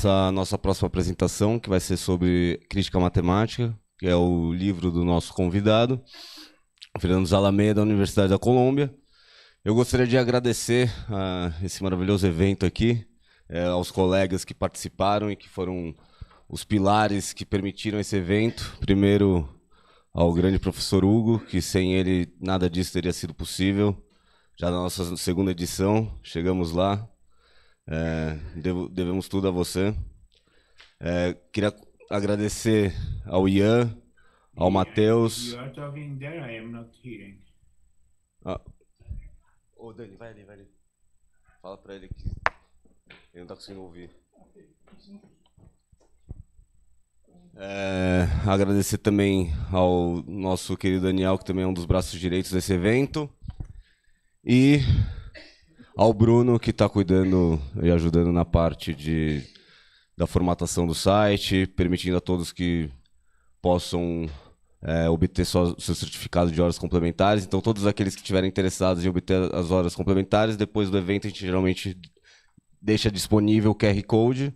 começar a nossa próxima apresentação, que vai ser sobre Crítica Matemática, que é o livro do nosso convidado, Fernando Zalamea, da Universidade da Colômbia. Eu gostaria de agradecer esse maravilhoso evento aqui, aos colegas que participaram e que foram os pilares que permitiram esse evento. Primeiro, ao grande professor Hugo, que sem ele nada disso teria sido possível. Já na nossa segunda edição, chegamos lá. Devemos tudo a você. Queria agradecer ao Ian, ao Matheus. You are talking there, I am not hearing. Ô, Dani, vai ali. Fala pra ele que ele não tá conseguindo ouvir. Agradecer também ao nosso querido Daniel, que também é um dos braços direitos desse evento. E ao Bruno, que está cuidando e ajudando na parte da formatação do site, permitindo a todos que possam obter seu certificado de horas complementares. Então, todos aqueles que estiverem interessados em obter as horas complementares, depois do evento a gente geralmente deixa disponível o QR Code.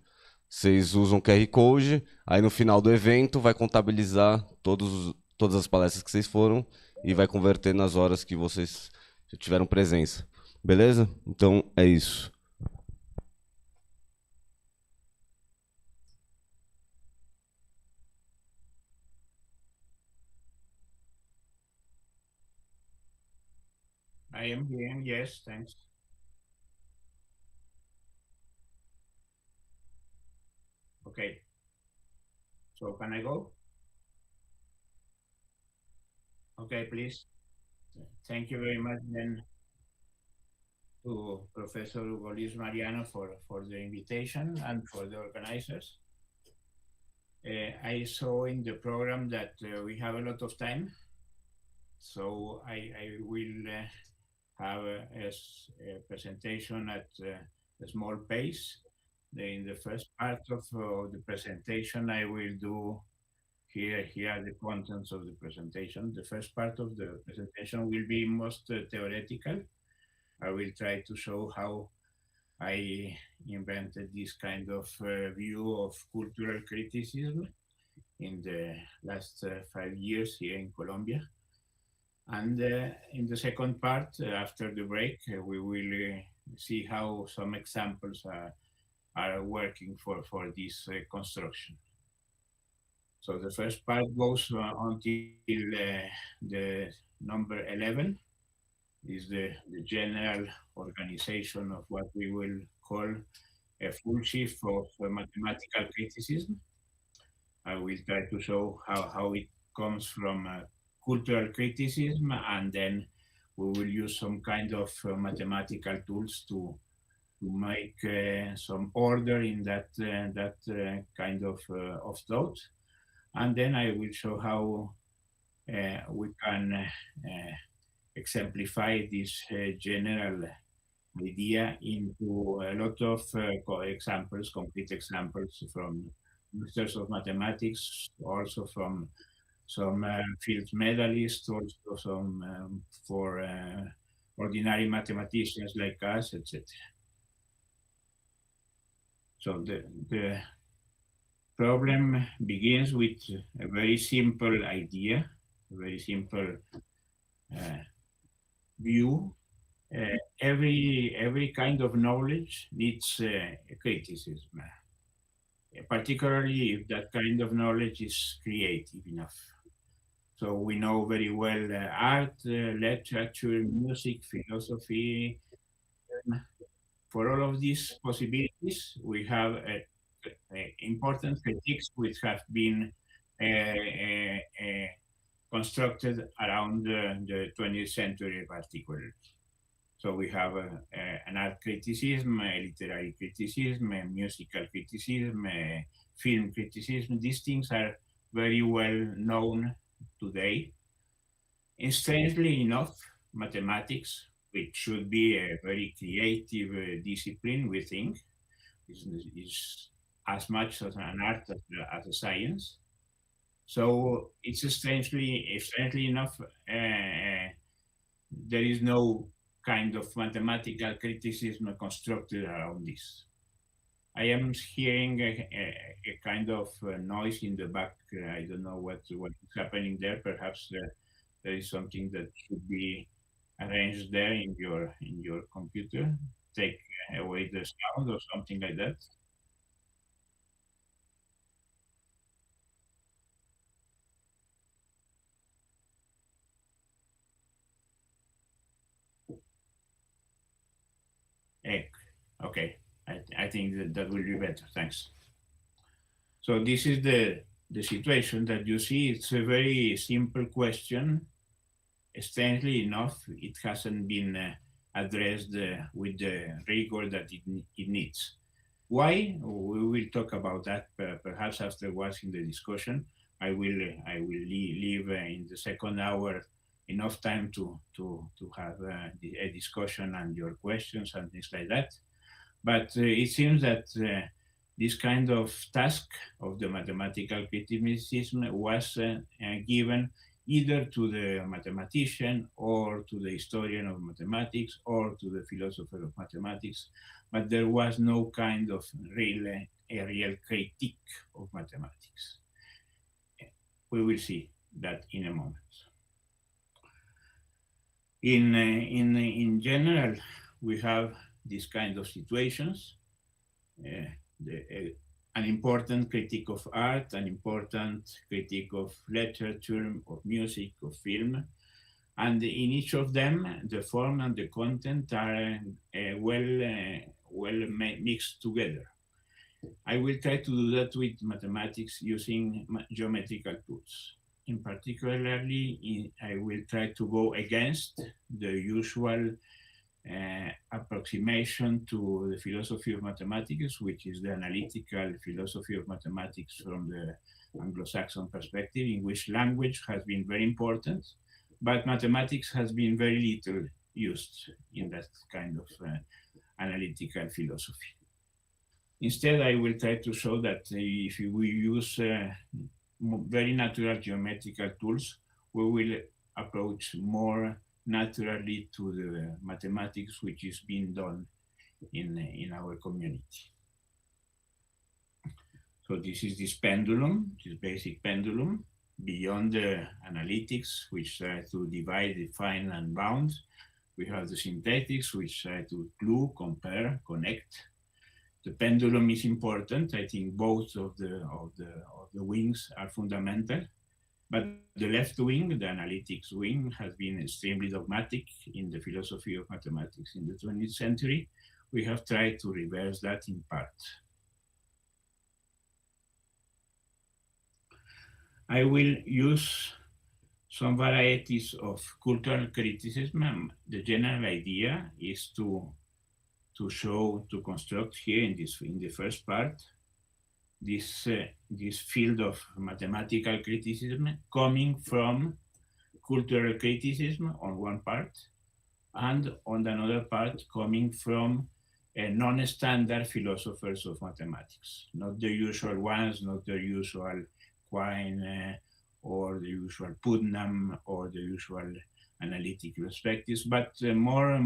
Vocês usam o QR Code, aí no final do evento vai contabilizar todas as palestras que vocês foram e vai converter nas horas que vocês tiveram presença. Beleza? Então é isso. I am hearing, yes, thanks. Okay. So can I go? Okay, please. Thank you very much then to Professor Hugo Luis Mariano for the invitation and for the organizers. I saw in the program that we have a lot of time, so I will have a presentation at a small pace. In the first part of the presentation, I will do here are the contents of the presentation. The first part of the presentation will be most theoretical. I will try to show how I invented this kind of view of cultural criticism in the last 5 years here in Colombia. And in the second part, after the break, we will see how some examples are working for this construction. So the first part goes until the number 11 is the general organization of what we will call a full shift of mathematical criticism. I will try to show how it comes from cultural criticism, and then we will use some kind of mathematical tools to make some order in that kind of thought. And then I will show how we can exemplify this general idea into a lot of examples, concrete examples from masters of mathematics, also from some field medalists, also some for ordinary mathematicians like us, etc. So the problem begins with a very simple idea, a very simple view. Every kind of knowledge needs criticism, particularly if that kind of knowledge is creative enough. So we know very well art, literature, music, philosophy. For all of these possibilities, we have important critiques which have been constructed around the 20th century particularly. So we have an art criticism, a literary criticism, a musical criticism, a film criticism. These things are very well known today. And strangely enough, mathematics, which should be a very creative discipline, we think, is as much as an art as a science. So it's strangely enough, there is no kind of mathematical criticism constructed around this. I am hearing a kind of noise in the back. I don't know what is happening there. Perhaps there is something that should be arranged there in your computer. Take away the sound or something like that. Okay, I think that will be better. Thanks. So this is the situation that you see. It's a very simple question. Strangely enough, it hasn't been addressed with the rigor that it needs. Why? We will talk about that perhaps afterwards in the discussion. I will leave in the second hour enough time to have a discussion and your questions and things like that. But it seems that this kind of task of the mathematical criticism was given either to the mathematician or to the historian of mathematics or to the philosopher of mathematics, but there was no kind of a real critique of mathematics. We will see that in a moment. In general, we have these kind of situations. An important critique of art, an important critique of literature, of music, of film. And in each of them, the form and the content are well mixed together. I will try to do that with mathematics using geometrical tools. In particularly, I will try to go against the usual approximation to the philosophy of mathematics, which is the analytical philosophy of mathematics from the Anglo-Saxon perspective, in which language has been very important, but mathematics has been very little used in that kind of analytical philosophy. Instead, I will try to show that if we use very natural geometrical tools, we will approach more naturally to the mathematics which is being done in our community. So this is this pendulum, this basic pendulum, beyond the analytics, which try to divide, define, and bound. We have the synthetics, which try to glue, compare, connect. The pendulum is important. I think both of the wings are fundamental. But the left wing, the analytics wing, has been extremely dogmatic in the philosophy of mathematics in the 20th century. We have tried to reverse that in part. I will use some varieties of cultural criticism. The general idea is to construct here in the first part, this field of mathematical criticism coming from cultural criticism on one part, and on another part coming from non-standard philosophers of mathematics, not the usual ones, not the usual Quine or the usual Putnam or the usual analytic perspectives, but more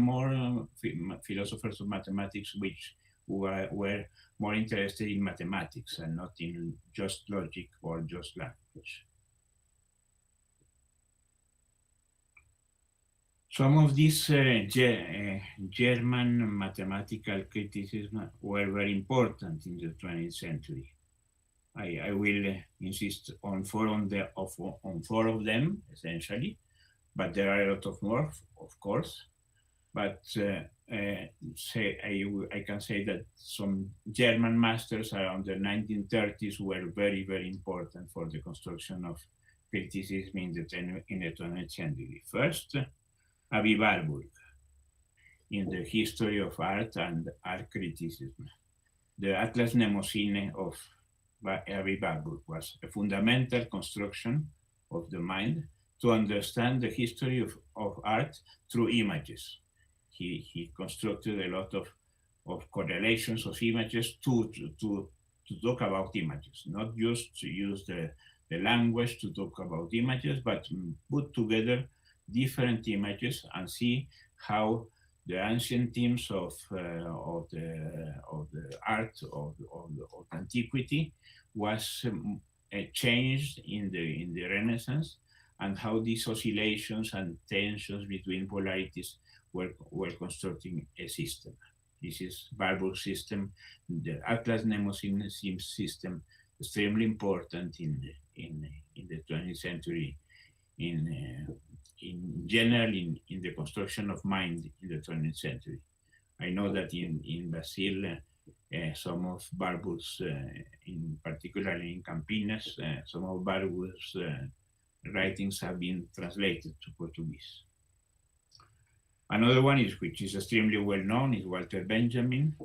philosophers of mathematics which were more interested in mathematics and not in just logic or just language. Some of these German mathematical criticism were very important in the 20th century. I will insist on four of them, essentially, but there are a lot of more, of course. But I can say that some German masters around the 1930s were very, very important for the construction of criticism in the 20th century. First, Avi Warburg, in the history of art and art criticism. The Atlas Mnemosyne of Avi Warburg was a fundamental construction of the mind to understand the history of art through images. He constructed a lot of correlations of images to talk about images, not just to use the language to talk about images, but put together different images and see how the ancient themes of the art of antiquity was changed in the Renaissance, and how these oscillations and tensions between polarities were constructing a system. This is Barbour's system, the Atlas Mnemosyne system, extremely important in the 20th century, in general, in the construction of mind in the 20th century. I know that in Brazil, some of Barbour's, in particularly in Campinas, some of Barbour's writings have been translated to Portuguese. Another one is, which is extremely well known, is Walter Benjamin,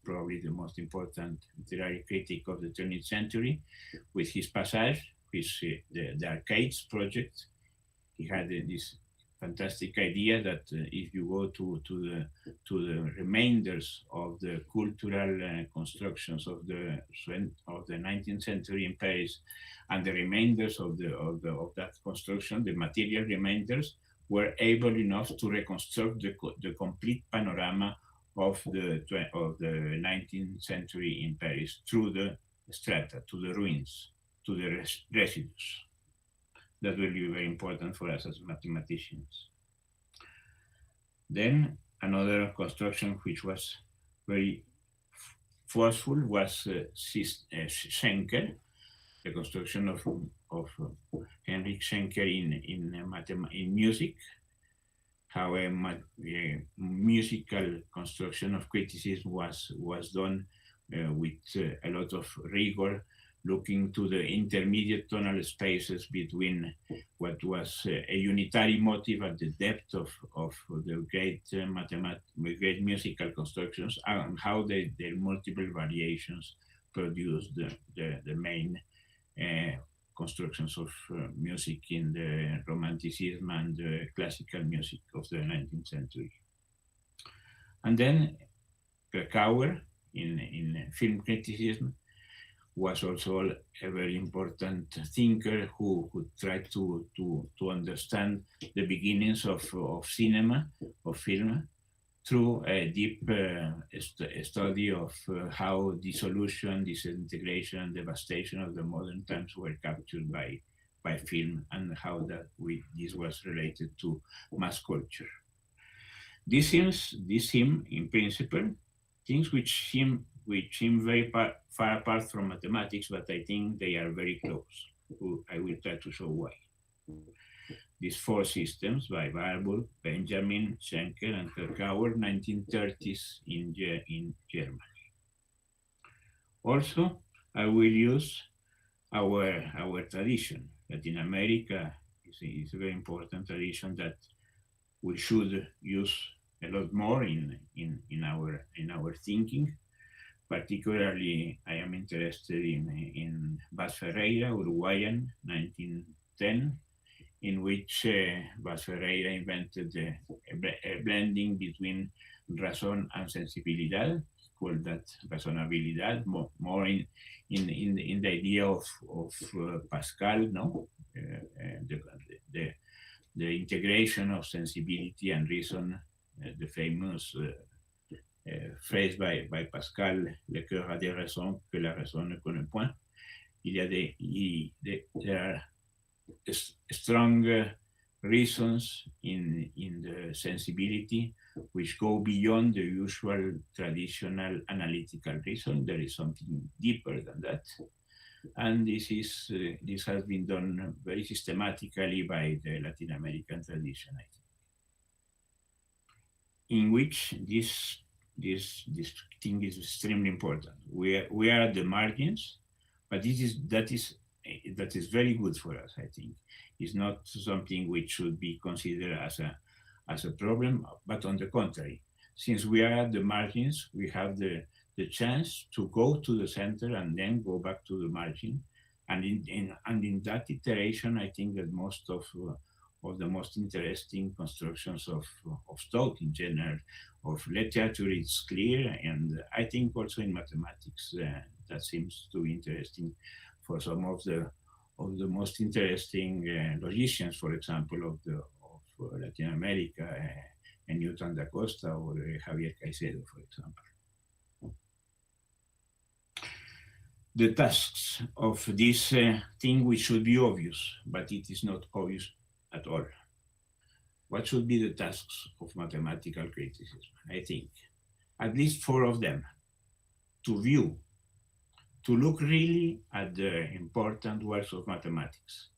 probably the most important literary critic of the 20th century, with his passage, the Arcades project. He had this fantastic idea that if you go to the remainders of the cultural constructions of the 19th century in Paris, and the remainders of that construction, the material remainders, were able enough to reconstruct the complete panorama of the 19th century in Paris through the strata, to the ruins, to the residues. That will be very important for us as mathematicians. Then another construction which was very forceful was Schenker, the construction of Heinrich Schenker in music, how a musical construction of criticism was done with a lot of rigor, looking to the intermediate tonal spaces between what was a unitary motive at the depth of the great great musical constructions, and how their multiple variations produce the main constructions of music in the Romanticism and the classical music of the 19th century. And then Krakauer in film criticism was also a very important thinker who tried to understand the beginnings of cinema, of film, through a deep study of how dissolution, disintegration, and devastation of the modern times were captured by film, and how this was related to mass culture. This seem, in principle, things which seem very far apart from mathematics, but I think they are very close. I will try to show why. These four systems by Barbour, Benjamin, Schenker, and Krakauer, 1930s in Germany. Also, I will use our tradition. Latin America is a very important tradition that we should use a lot more in our thinking. Particularly, I am interested in Vaz Ferreira, Uruguayan, 1910, in which Vaz Ferreira invented a blending between razón and sensibilidad, called that razonabilidad, more in the idea of Pascal, no? The integration of sensibility and reason, the famous phrase by Pascal, le cœur a des raisons que la raison ne connaît point. There are strong reasons in the sensibility which go beyond the usual traditional analytical reason. There is something deeper than that. And this has been done very systematically by the Latin American tradition, I think, in which this thing is extremely important. We are at the margins, but that is very good for us, I think. It's not something which should be considered as a problem, but on the contrary, since we are at the margins, we have the chance to go to the center and then go back to the margin. And in that iteration, I think that most of the most interesting constructions of thought in general, of literature, is clear. And I think also in mathematics, that seems to be interesting for some of the most interesting logicians, for example, of Latin America, Newton da Costa or Javier Caicedo, for example. The tasks of this thing which should be obvious, but it is not obvious at all. What should be the tasks of mathematical criticism? I think at least 4 of them. To view, to look really at the important works of mathematics.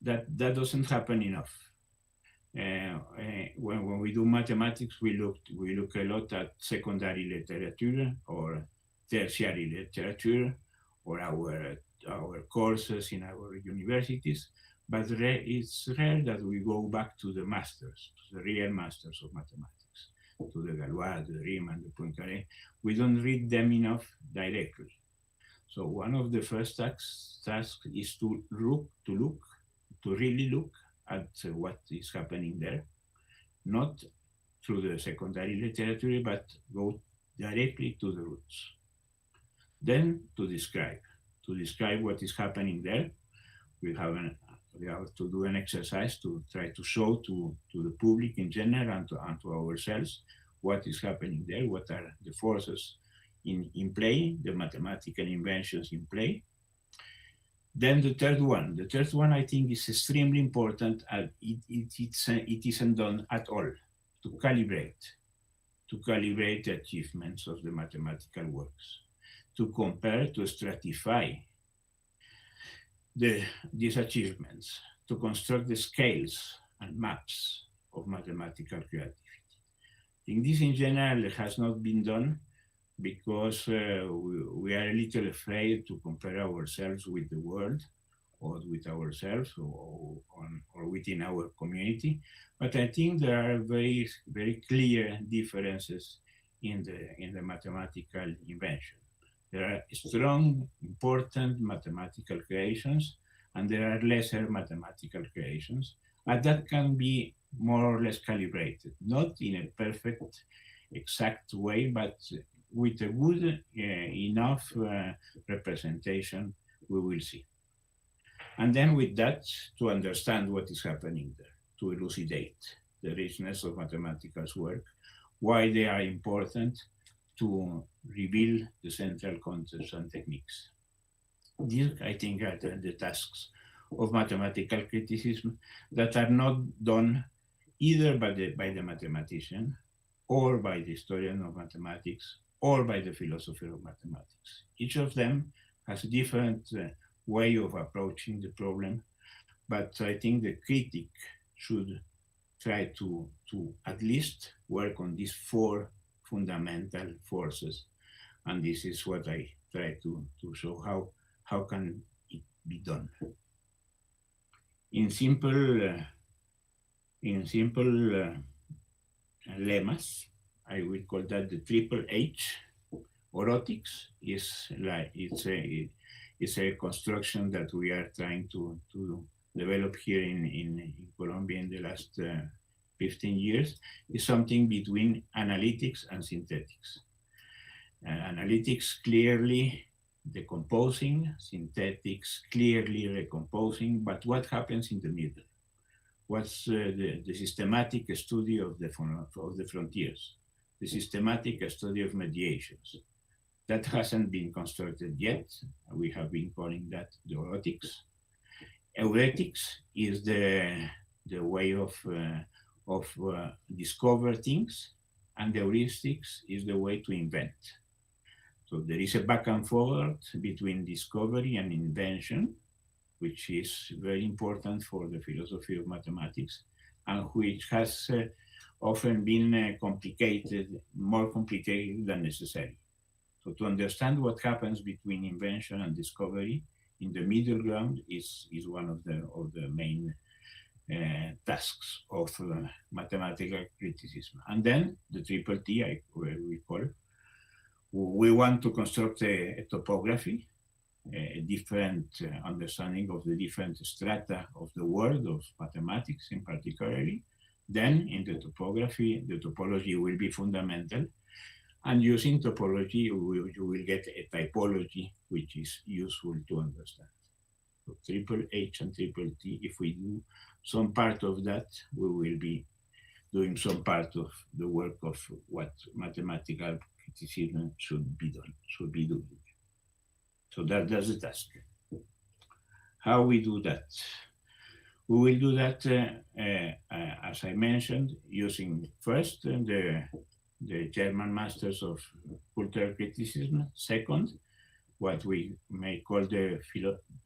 That doesn't happen enough. When we do mathematics, we look a lot at secondary literature or tertiary literature or our courses in our universities, but it's rare that we go back to the masters, to the real masters of mathematics, to the Galois, the Riemann, the Poincaré. We don't read them enough directly. So one of the first tasks is to really look at what is happening there, not through the secondary literature, but go directly to the roots. Then to describe what is happening there. We have to do an exercise to try to show to the public in general and to ourselves what is happening there, what are the forces in play, the mathematical inventions in play. Then the third one I think is extremely important. It isn't done at all, to calibrate the achievements of the mathematical works, to compare, to stratify these achievements, to construct the scales and maps of mathematical creativity. I think this in general has not been done because we are a little afraid to compare ourselves with the world or with ourselves or within our community. But I think there are very, very clear differences in the mathematical invention. There are strong, important mathematical creations, and there are lesser mathematical creations, and that can be more or less calibrated, not in a perfect, exact way, but with a good enough representation, we will see. And then with that, to understand what is happening there, to elucidate the richness of mathematical work, why they are important, to reveal the central concepts and techniques. These, I think, are the tasks of mathematical criticism that are not done either by the mathematician or by the historian of mathematics or by the philosopher of mathematics. Each of them has a different way of approaching the problem, but I think the critic should try to at least work on these 4 fundamental forces, and this is what I try to show how can it be done. In simple lemmas, I will call that the triple H. Orotics is like it's a construction that we are trying to develop here in Colombia in the last 15 years. Is something between analytics and synthetics. Analytics clearly decomposing, synthetics clearly recomposing, but what happens in the middle? What's the systematic study of the frontiers, the systematic study of mediations? That hasn't been constructed yet. We have been calling that the orotics. Euretics is the way of discover things, and the heuristics is the way to invent. So there is a back and forth between discovery and invention, which is very important for the philosophy of mathematics, and which has often been more complicated than necessary. So to understand what happens between invention and discovery in the middle ground is one of the main tasks of mathematical criticism. And then the triple T, we call, we want to construct a topography, a different understanding of the different strata of the world of mathematics in particularly. Then in the topography, the topology will be fundamental. And using topology, you will get a typology which is useful to understand. So triple H and triple T, if we do some part of that, we will be doing some part of the work of what mathematical criticism should be doing. So that's the task. How we do that? We will do that, as I mentioned, using first the German Masters of Cultural Criticism. Second, what we may call the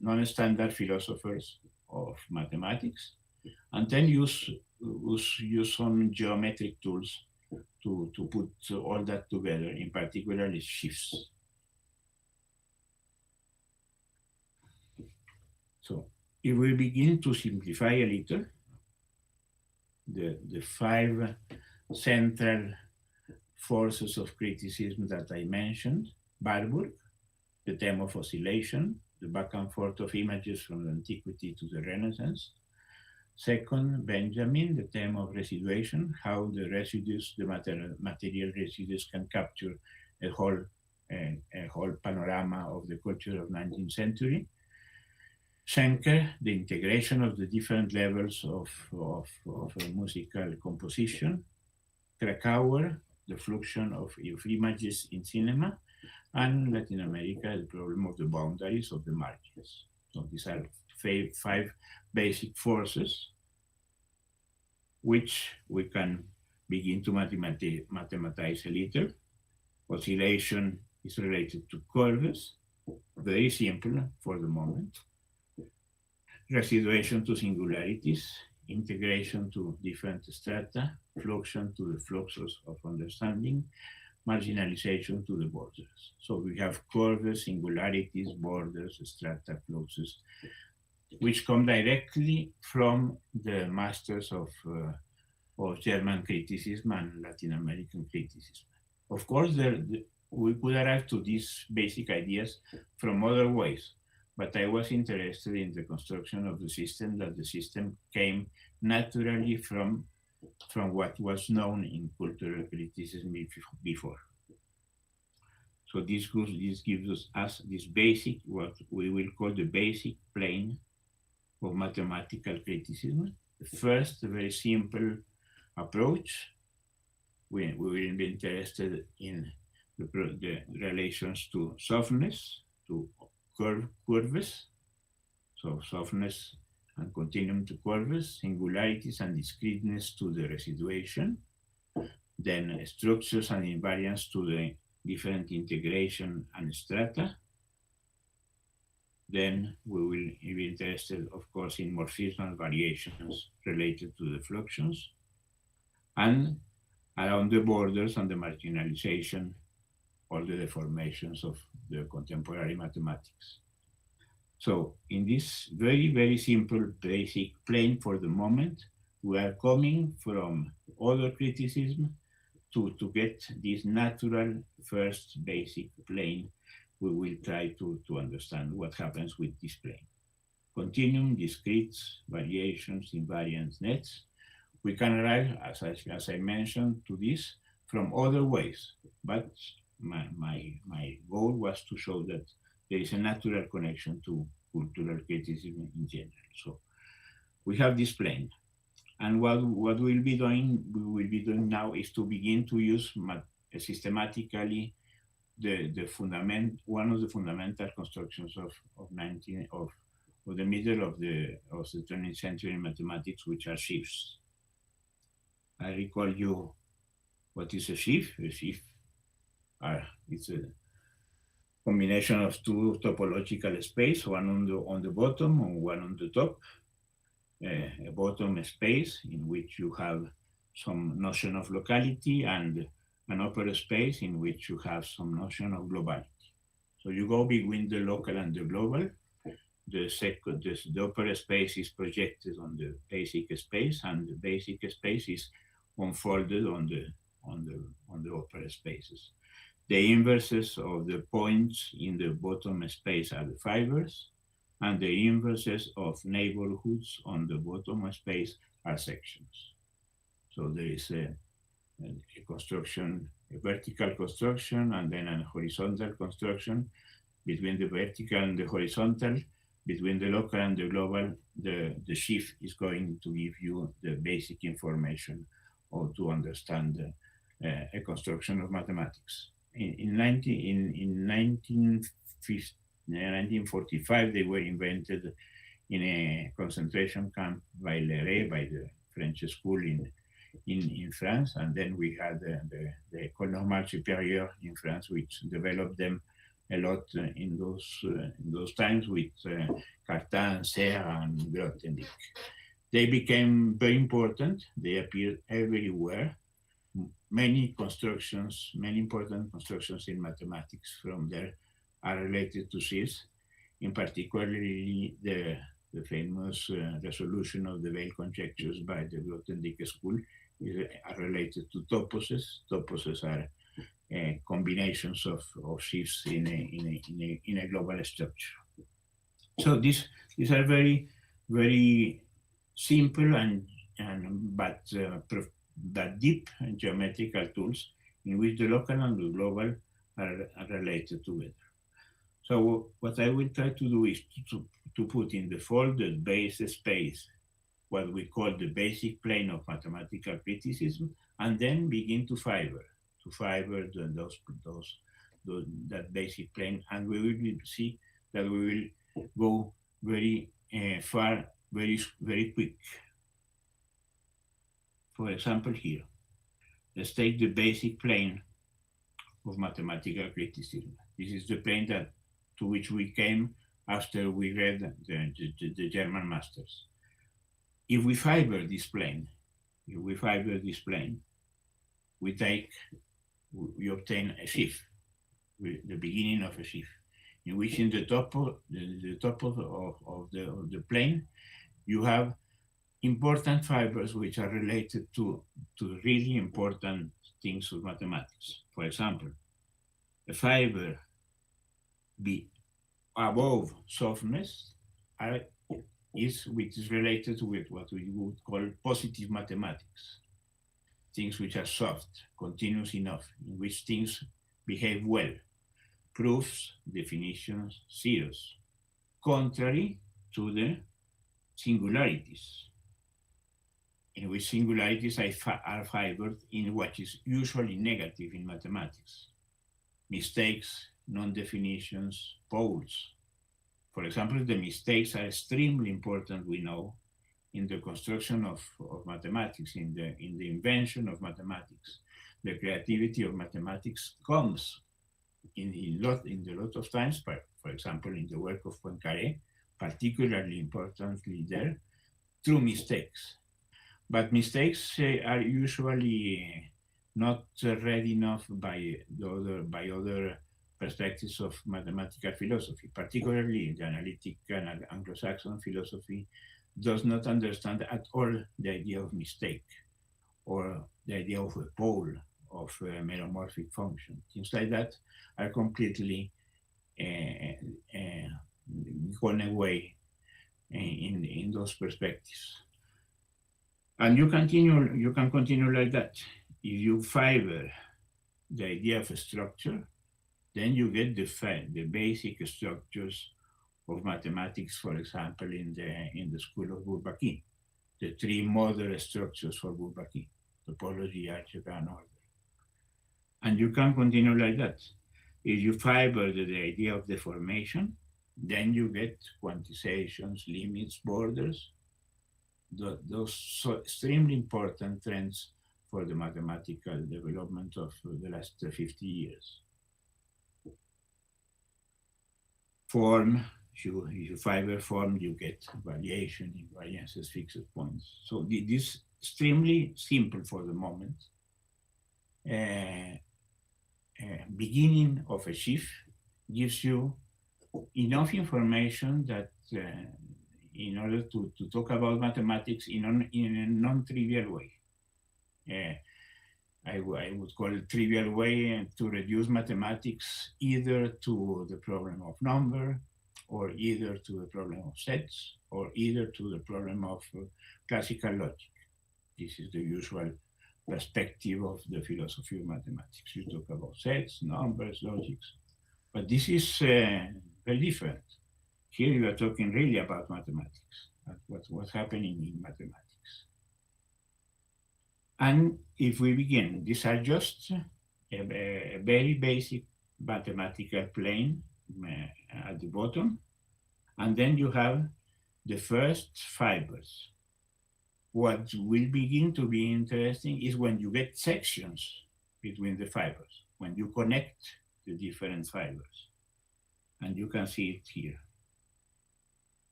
non-standard philosophers of mathematics, and then use some geometric tools to put all that together, in particular shifts. So if we begin to simplify a little, the five central forces of criticism that I mentioned: Warburg, the theme of oscillation, the back and forth of images from antiquity to the Renaissance. Second, Benjamin, the theme of residuation, how the residues, the material residues, can capture a whole panorama of the culture of 19th century. Schenker, the integration of the different levels of musical composition. Krakauer, the fluxion of images in cinema. And Latin America, the problem of the boundaries of the margins. So these are five basic forces which we can begin to mathematize a little. Oscillation is related to curves, very simple for the moment. Residuation to singularities, integration to different strata, fluxion to the fluxes of understanding, marginalization to the borders. So we have curves, singularities, borders, strata, fluxes, which come directly from the masters of German criticism and Latin American criticism. Of course, we could arrive to these basic ideas from other ways, but I was interested in the construction of the system, that the system came naturally from what was known in cultural criticism before. So this gives us this basic, what we will call the basic plane of mathematical criticism. The first, very simple approach. We will be interested in the relations to softness, to curves, so softness and continuum to curves, singularities and discreteness to the residuation, then structures and invariance to the different integration and strata. Then we will be interested, of course, in morphismal variations related to the fluxions, and around the borders and the marginalization, all the deformations of the contemporary mathematics. So in this very, very simple basic plane for the moment, we are coming from other criticism to get this natural first basic plane. We will try to understand what happens with this plane. Continuum, discretes, variations, invariants, nets. We can arrive, as I mentioned, to this from other ways, but my goal was to show that there is a natural connection to cultural criticism in general. So we have this plane. And what we will be doing now is to begin to use systematically one of the fundamental constructions of the middle of the 20th century mathematics, which are shifts. I recall you what is a shift. A shift it's a combination of two topological space, one on the bottom and one on the top. A bottom space in which you have some notion of locality, and an upper space in which you have some notion of globality. So you go between the local and the global. The upper space is projected on the basic space, and the basic space is unfolded on the upper spaces. The inverses of the points in the bottom space are the fibers, and the inverses of neighborhoods on the bottom space are sections. So there is a construction, a vertical construction, and then a horizontal construction. Between the vertical and the horizontal, between the local and the global, the shift is going to give you the basic information or to understand a construction of mathematics. In 1945, they were invented in a concentration camp by the French school in France, and then we had the École Normale Supérieure in France, which developed them a lot in those times with Cartan, Serre, and Grothendieck. They became very important. They appeared everywhere. Many important constructions in mathematics from there are related to SIS, in particularly the famous resolution of the Veil conjectures by the Grothendieck school are related to toposes. Toposes are combinations of shifts in a global structure. So these are very, very simple but deep geometrical tools in which the local and the global are related together. So what I will try to do is to put in the folded base space what we call the basic plane of mathematical criticism, and then begin to fiber that basic plane, and we will see that we will go very far, very quick. For example, here, let's take the basic plane of mathematical criticism. This is the plane to which we came after we read the German masters. If we fiber this plane, we obtain a sheaf, the beginning of a sheaf, in which in the top of the plane, you have important fibers which are related to really important things of mathematics. For example, a fiber be above softness which is related with what we would call positive mathematics. Things which are soft, continuous enough, in which things behave well. Proofs, definitions, zeros. Contrary to the singularities, in which singularities are fibered in what is usually negative in mathematics. Mistakes, non-definitions, poles. For example, the mistakes are extremely important, we know, in the construction of mathematics, in the invention of mathematics. The creativity of mathematics comes in the lot of times, for example, in the work of Poincaré, particularly importantly there, through mistakes. But mistakes are usually not read enough by other perspectives of mathematical philosophy, particularly the analytic and Anglo-Saxon philosophy does not understand at all the idea of mistake or the idea of a pole, of a meromorphic function. Things like that are completely gone away in those perspectives. And you can continue like that. If you fiber the idea of a structure, then you get the basic structures of mathematics, for example, in the school of Bourbaki, the three model structures for Bourbaki: topology, algebra, and order. And you can continue like that. If you fiber the idea of deformation, then you get quantizations, limits, borders, those so extremely important trends for the mathematical development of the last 50 years. Form, if you fiber form, you get variation, invariances, fixed points. So this is extremely simple for the moment. Beginning of a sheaf gives you enough information that in order to talk about mathematics in a non-trivial way. I would call it trivial way to reduce mathematics either to the problem of number, or either to the problem of sets, or either to the problem of classical logic. This is the usual perspective of the philosophy of mathematics. You talk about sets, numbers, logics, but this is very different. Here you are talking really about mathematics, what's happening in mathematics. And if we begin, these are just a very basic mathematical plane at the bottom. And then you have the first fibers. What will begin to be interesting is when you get sections between the fibers, when you connect the different fibers. And you can see it here.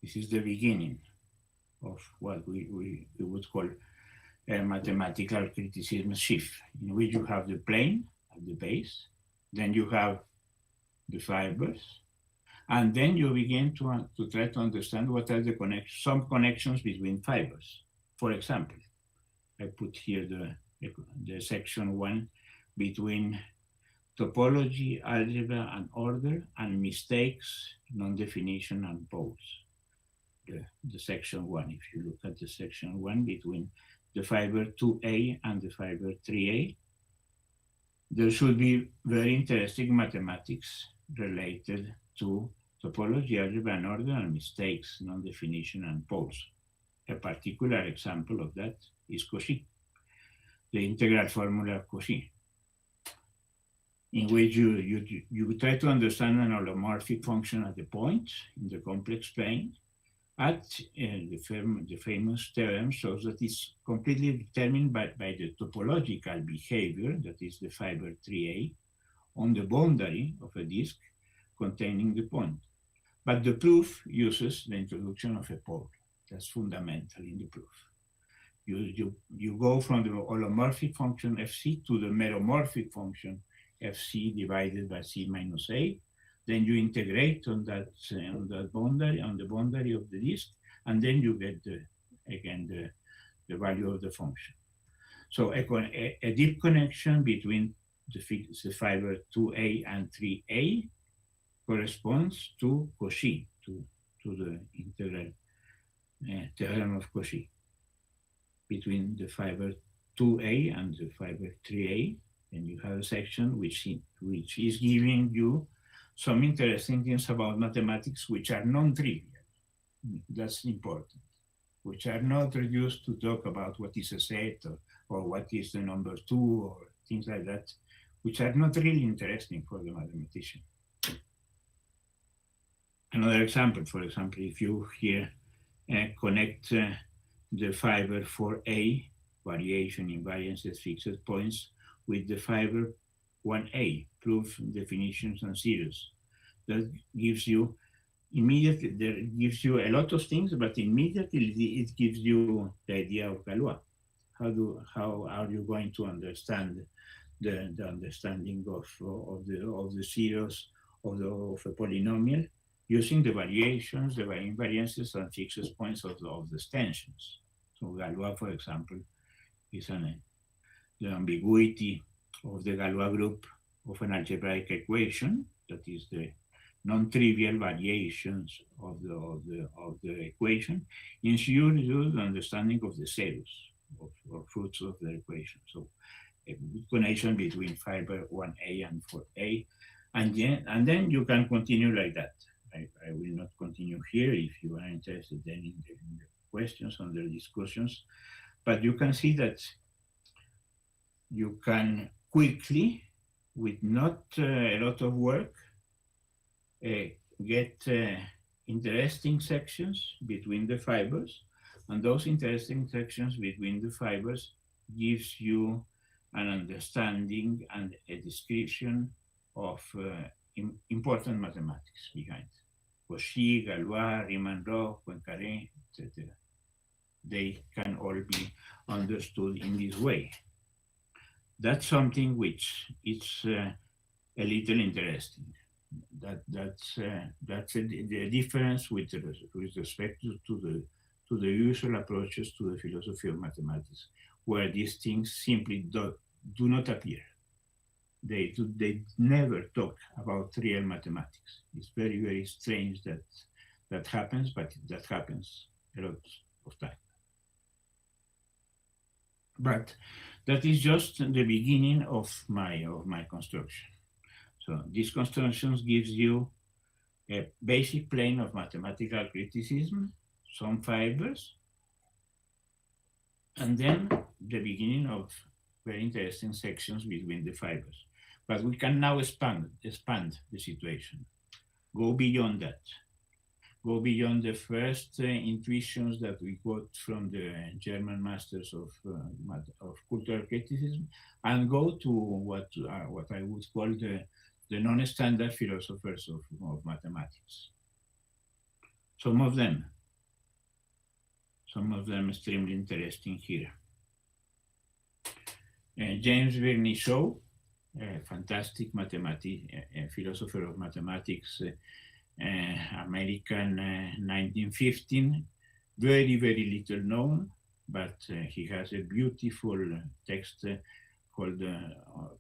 This is the beginning of what we would call a mathematical criticism shift, in which you have the plane at the base, then you have the fibers, and then you begin to try to understand what are some connections between fibers. For example, I put here the section 1 between topology, algebra, and order, and mistakes, non-definition, and pose. The section 1, if you look at the section 1 between the fiber 2A and the fiber 3A, there should be very interesting mathematics related to topology, algebra, and order, and mistakes, non-definition, and pose. A particular example of that is Cauchy, the integral formula of Cauchy, in which you try to understand an holomorphic function at the point in the complex plane. The famous theorem shows that it's completely determined by the topological behavior, that is the fiber 3A, on the boundary of a disk containing the point. But the proof uses the introduction of a pole. That's fundamental in the proof. You go from the holomorphic function Fc to the meromorphic function Fc divided by C minus A. Then you integrate on that boundary, on the boundary of the disk, and then you get the value of the function. So a deep connection between the fiber 2A and 3A corresponds to Cauchy, to the integral theorem of Cauchy. Between the fiber 2A and the fiber 3A, and you have a section which is giving you some interesting things about mathematics which are non-trivial. That's important. Which are not reduced to talk about what is a set or what is the number 2 or things like that, which are not really interesting for the mathematician. Another example, for example, if you here connect the fiber 4A, variation, invariances, fixed points, with the fiber 1A, proof, definitions, and series. That gives you a lot of things, but immediately it gives you the idea of Galois. How are you going to understand the understanding of the series of a polynomial using the variations, the invariances, and fixed points of the extensions? So Galois, for example, is the ambiguity of the Galois group of an algebraic equation, that is the non-trivial variations of the equation, ensures the understanding of the series or fruits of the equation. So a good connection between fiber 1A and 4A, and then you can continue like that. I will not continue here if you are interested then in the questions and the discussions, but you can see that you can quickly, with not a lot of work, get interesting sections between the fibers, and those interesting sections between the fibers gives you an understanding and a description of important mathematics behind. Cauchy, Galois, Riemann-Roch, Poincaré, etc. They can all be understood in this way. That's something which is a little interesting. That's the difference with respect to the usual approaches to the philosophy of mathematics, where these things simply do not appear. They never talk about real mathematics. It's very, very strange that happens, but that happens a lot of time. But that is just the beginning of my construction. So these constructions gives you a basic plane of mathematical criticism, some fibers, and then the beginning of very interesting sections between the fibers. But we can now expand the situation, go beyond that, go beyond the first intuitions that we got from the German masters of cultural criticism, and go to what I would call the non-standard philosophers of mathematics. Some of them extremely interesting here. James Burney Shaw, a fantastic philosopher of mathematics, American, 1915, very, very little known, but he has a beautiful text called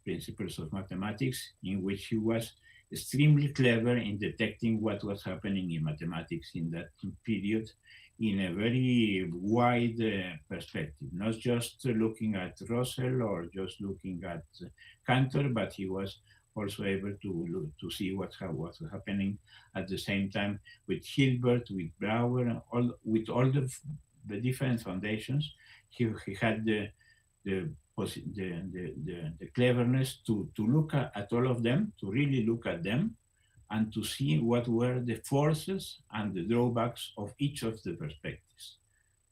Principles of Mathematics, in which he was extremely clever in detecting what was happening in mathematics in that period in a very wide perspective, not just looking at Russell or just looking at Cantor, but he was also able to see what was happening at the same time with Hilbert, with Brouwer, with all the different foundations. He had the cleverness to look at all of them, to really look at them, and to see what were the forces and the drawbacks of each of the perspectives.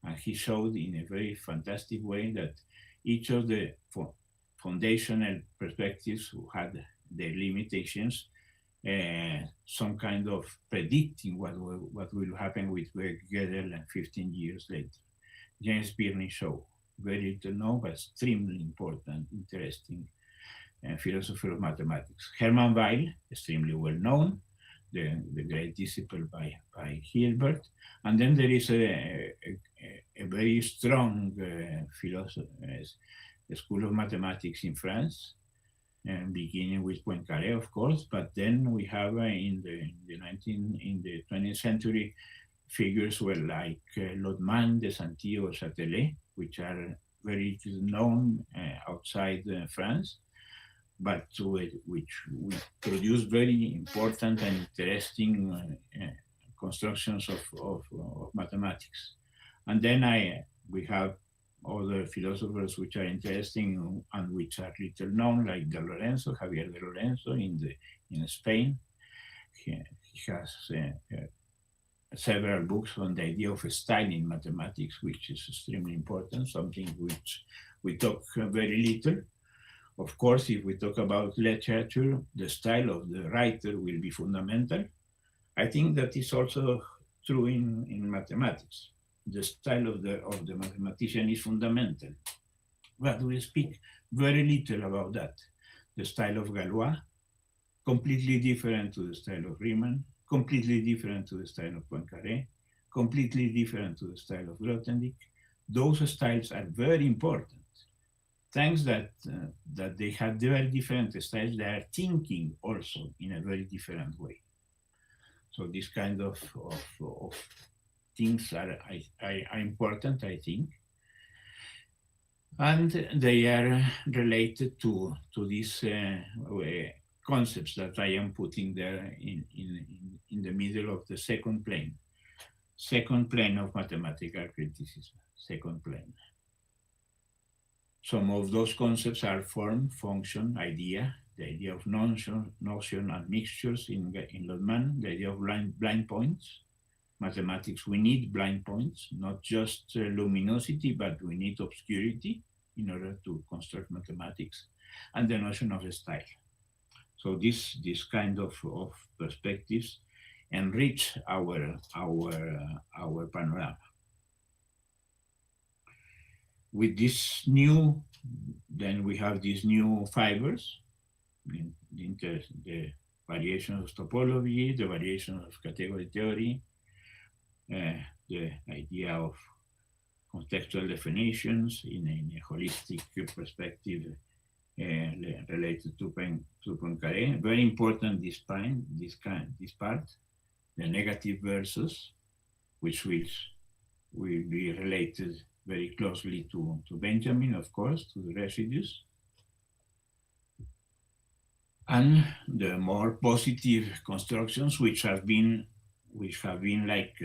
And he showed in a very fantastic way that each of the foundational perspectives who had their limitations, some kind of predicting what will happen with Gödel 15 years later. James Burney Shaw, very little known, but extremely important, interesting philosopher of mathematics. Hermann Weyl, extremely well known, the great disciple by Hilbert. And then there is a very strong school of mathematics in France, beginning with Poincaré, of course, but then we have in the 20th century figures like Lotman, de Santillo, Châtelet, which are very known outside France, but which produce very important and interesting constructions of mathematics. And then we have other philosophers which are interesting and which are little known, like Javier de Lorenzo in Spain. He has several books on the idea of style in mathematics, which is extremely important, something which we talk very little. Of course, if we talk about literature, the style of the writer will be fundamental. I think that is also true in mathematics. The style of the mathematician is fundamental, but we speak very little about that. The style of Galois, completely different to the style of Riemann, completely different to the style of Poincaré, completely different to the style of Grothendieck. Those styles are very important. Thanks that they have very different styles, they are thinking also in a very different way. So this kind of things are important, I think. And they are related to these concepts that I am putting there in the middle of the second plane of mathematical criticism, second plane. Some of those concepts are form, function, idea, the idea of notion and mixtures in Lotman, the idea of blind points. Mathematics, we need blind points, not just luminosity, but we need obscurity in order to construct mathematics, and the notion of style. So this kind of perspectives enrich our panorama. With this new, then we have these new fibers, the variations of topology, the variations of category theory, the idea of contextual definitions in a holistic perspective related to Poincaré. Very important this part, the negative versus, which will be related very closely to Benjamin, of course, to the residues. And the more positive constructions, which have been like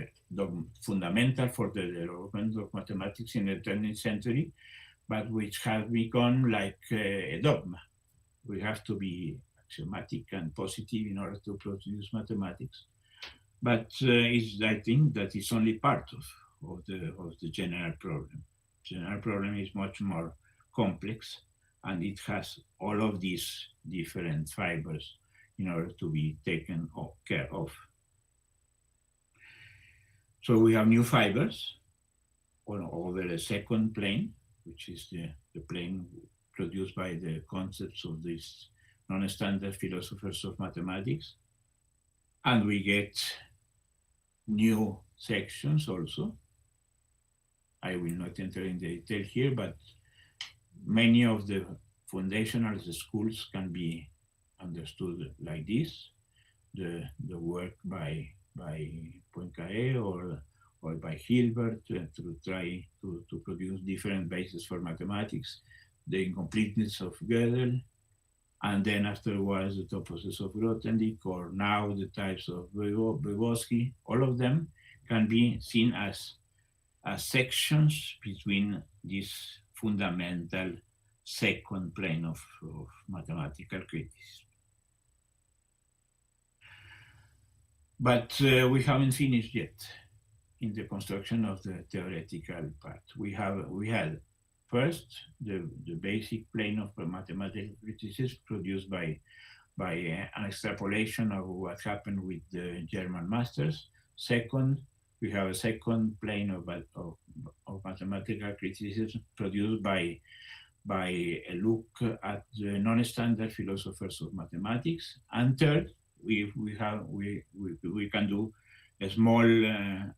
fundamental for the development of mathematics in the 20th century, but which has become like a dogma. We have to be axiomatic and positive in order to produce mathematics. But I think that is only part of the general problem. General problem is much more complex, and it has all of these different fibers in order to be taken care of. So we have new fibers over a second plane, which is the plane produced by the concepts of these non-standard philosophers of mathematics. And we get new sections also. I will not enter in the detail here, but many of the foundational schools can be understood like this. The work by Poincaré or by Hilbert to try to produce different bases for mathematics, the incompleteness of Gödel, and then afterwards the toposes of Grothendieck, or now the types of Vygotsky. All of them can be seen as sections between this fundamental second plane of mathematical criticism. But we haven't finished yet in the construction of the theoretical part. We had first the basic plane of mathematical criticism produced by an extrapolation of what happened with the German masters. Second, we have a second plane of mathematical criticism produced by a look at the non-standard philosophers of mathematics. And third, we can do a small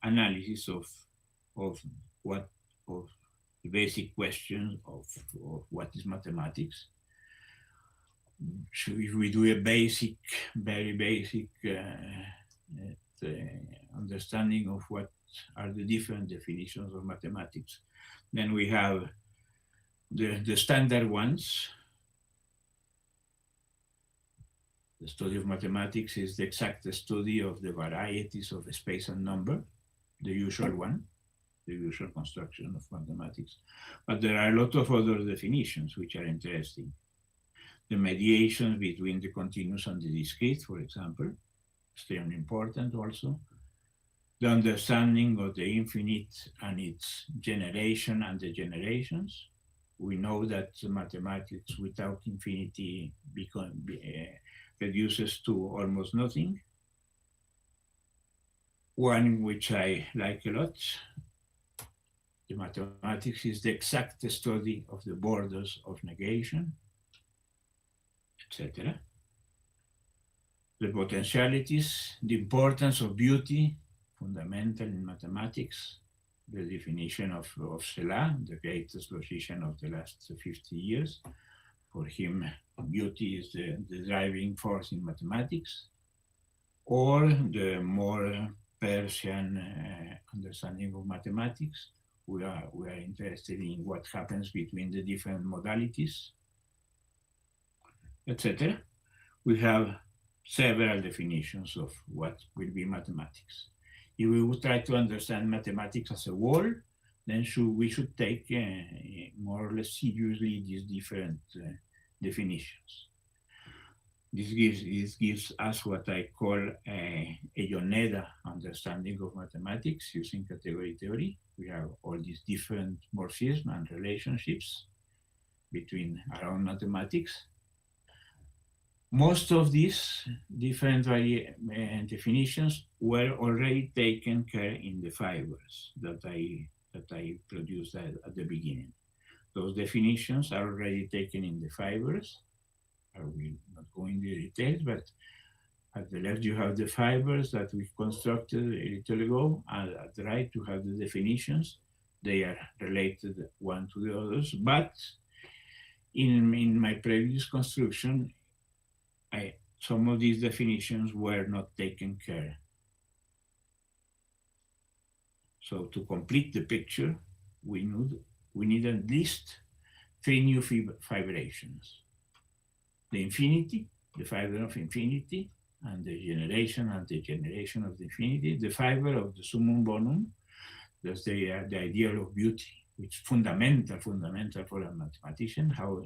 analysis of the basic questions of what is mathematics. So if we do a basic, very basic understanding of what are the different definitions of mathematics, then we have the standard ones. The study of mathematics is the exact study of the varieties of space and number, the usual one, the usual construction of mathematics. But there are a lot of other definitions which are interesting. The mediation between the continuous and the discrete, for example, extremely important also. The understanding of the infinite and its generation and the generations. We know that mathematics without infinity reduces to almost nothing. One which I like a lot, the mathematics is the exact study of the borders of negation, etc. The potentialities, the importance of beauty, fundamental in mathematics, the definition of Cela, the greatest logician of the last 50 years. For him, beauty is the driving force in mathematics, or the more Persian understanding of mathematics. We are interested in what happens between the different modalities, etc. We have several definitions of what will be mathematics. If we would try to understand mathematics as a whole, then we should take more or less seriously these different definitions. This gives us what I call a Yoneda understanding of mathematics using category theory. We have all these different morphisms and relationships around mathematics. Most of these different definitions were already taken care in the fibers that I produced at the beginning. Those definitions are already taken in the fibers. I will not go into the details, but at the left you have the fibers that we constructed a little ago, and at the right you have the definitions. They are related one to the others, but in my previous construction, some of these definitions were not taken care. So to complete the picture, we need at least 3 new fibrations. The infinity, the fiber of infinity, and the generation of the infinity, the fiber of the summum bonum, that's the ideal of beauty, which fundamental for a mathematician, how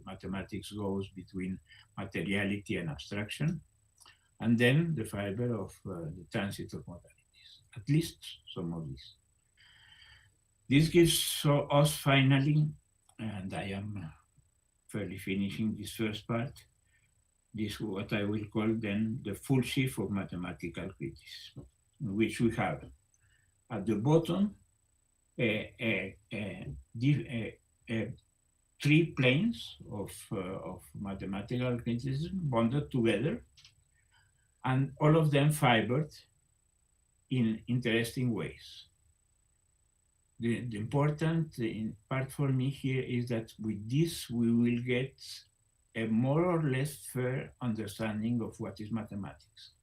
mathematics goes between materiality and abstraction, and then the fiber of the transit of modalities, at least some of these. This gives us finally, and I am fairly finishing this first part, this what I will call then the full shift of mathematical criticism, in which we have at the bottom three planes of mathematical criticism bonded together, and all of them fibered in interesting ways. The important part for me here is that with this we will get a more or less fair understanding of what is mathematics,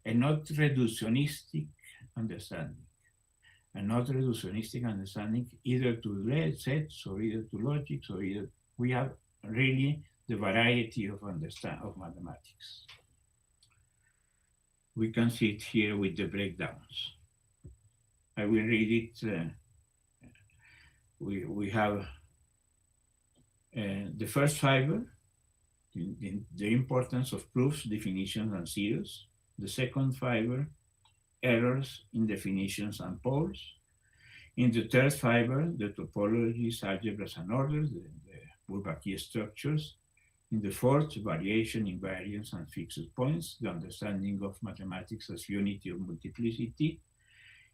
and not reductionistic understanding, either to sets or either to logics or either. We have really the variety of mathematics. We can see it here with the breakdowns. I will read it. We have the first fiber, the importance of proofs, definitions, and zeros. The second fiber, errors in definitions and poles. In the third fiber, the topologies, algebras, and orders, the Bourbaki structures. In the fourth, variation, invariance, and fixed points, the understanding of mathematics as unity or multiplicity.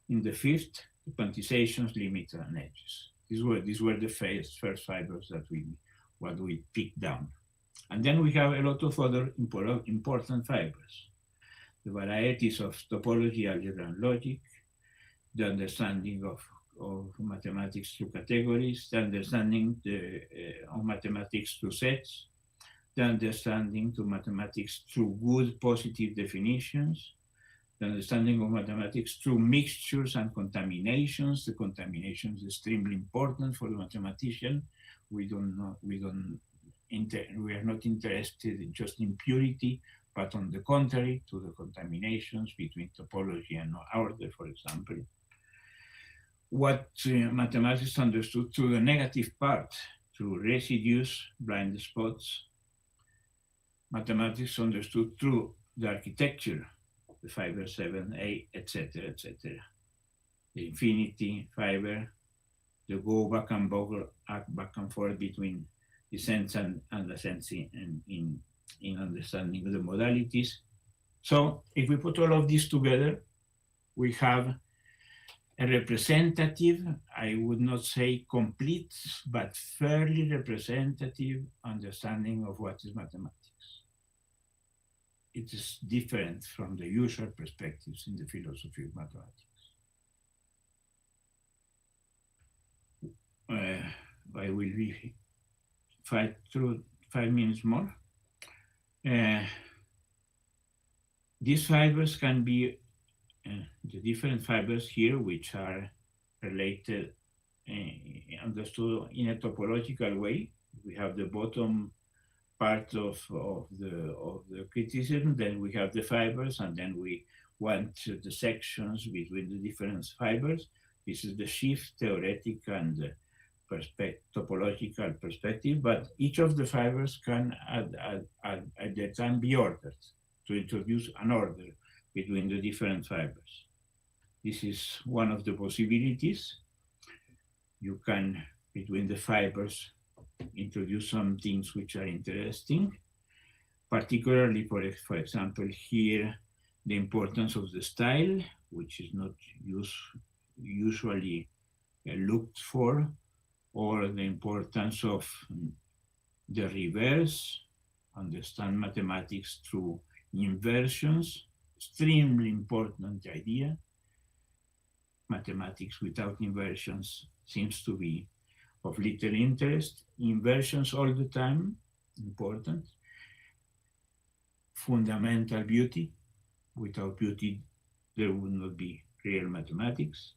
In the fifth, the quantizations, limits, and edges. These were the first fibers that we picked down. And then we have a lot of other important fibers. The varieties of topology, algebra, and logic, the understanding of mathematics through categories, the understanding of mathematics through sets, the understanding to mathematics through good positive definitions, the understanding of mathematics through mixtures and contaminations. The contamination is extremely important for the mathematician. We are not interested in just in purity, but on the contrary, to the contaminations between topology and order, for example. What mathematics understood through the negative part, through residues, blind spots. Mathematics understood through the architecture, the fiber 7a, etc., etc. The infinity fiber, the go back and forth between the sense and the sense in understanding the modalities. So if we put all of this together, we have a representative, I would not say complete, but fairly representative understanding of what is mathematics. It is different from the usual perspectives in the philosophy of mathematics. I will be through 5 minutes more. These fibers can be the different fibers here, which are related, understood in a topological way. We have the bottom part of the criticism, then we have the fibers, and then we want the sections between the different fibers. This is the shift, theoretic and topological perspective, but each of the fibers can at that time be ordered to introduce an order between the different fibers. This is one of the possibilities. You can, between the fibers, introduce some things which are interesting, particularly, for example, here, the importance of the style, which is not usually looked for, or the importance of the reverse, understand mathematics through inversions, extremely important idea. Mathematics without inversions seems to be of little interest. Inversions all the time, important. Fundamental beauty. Without beauty, there would not be real mathematics.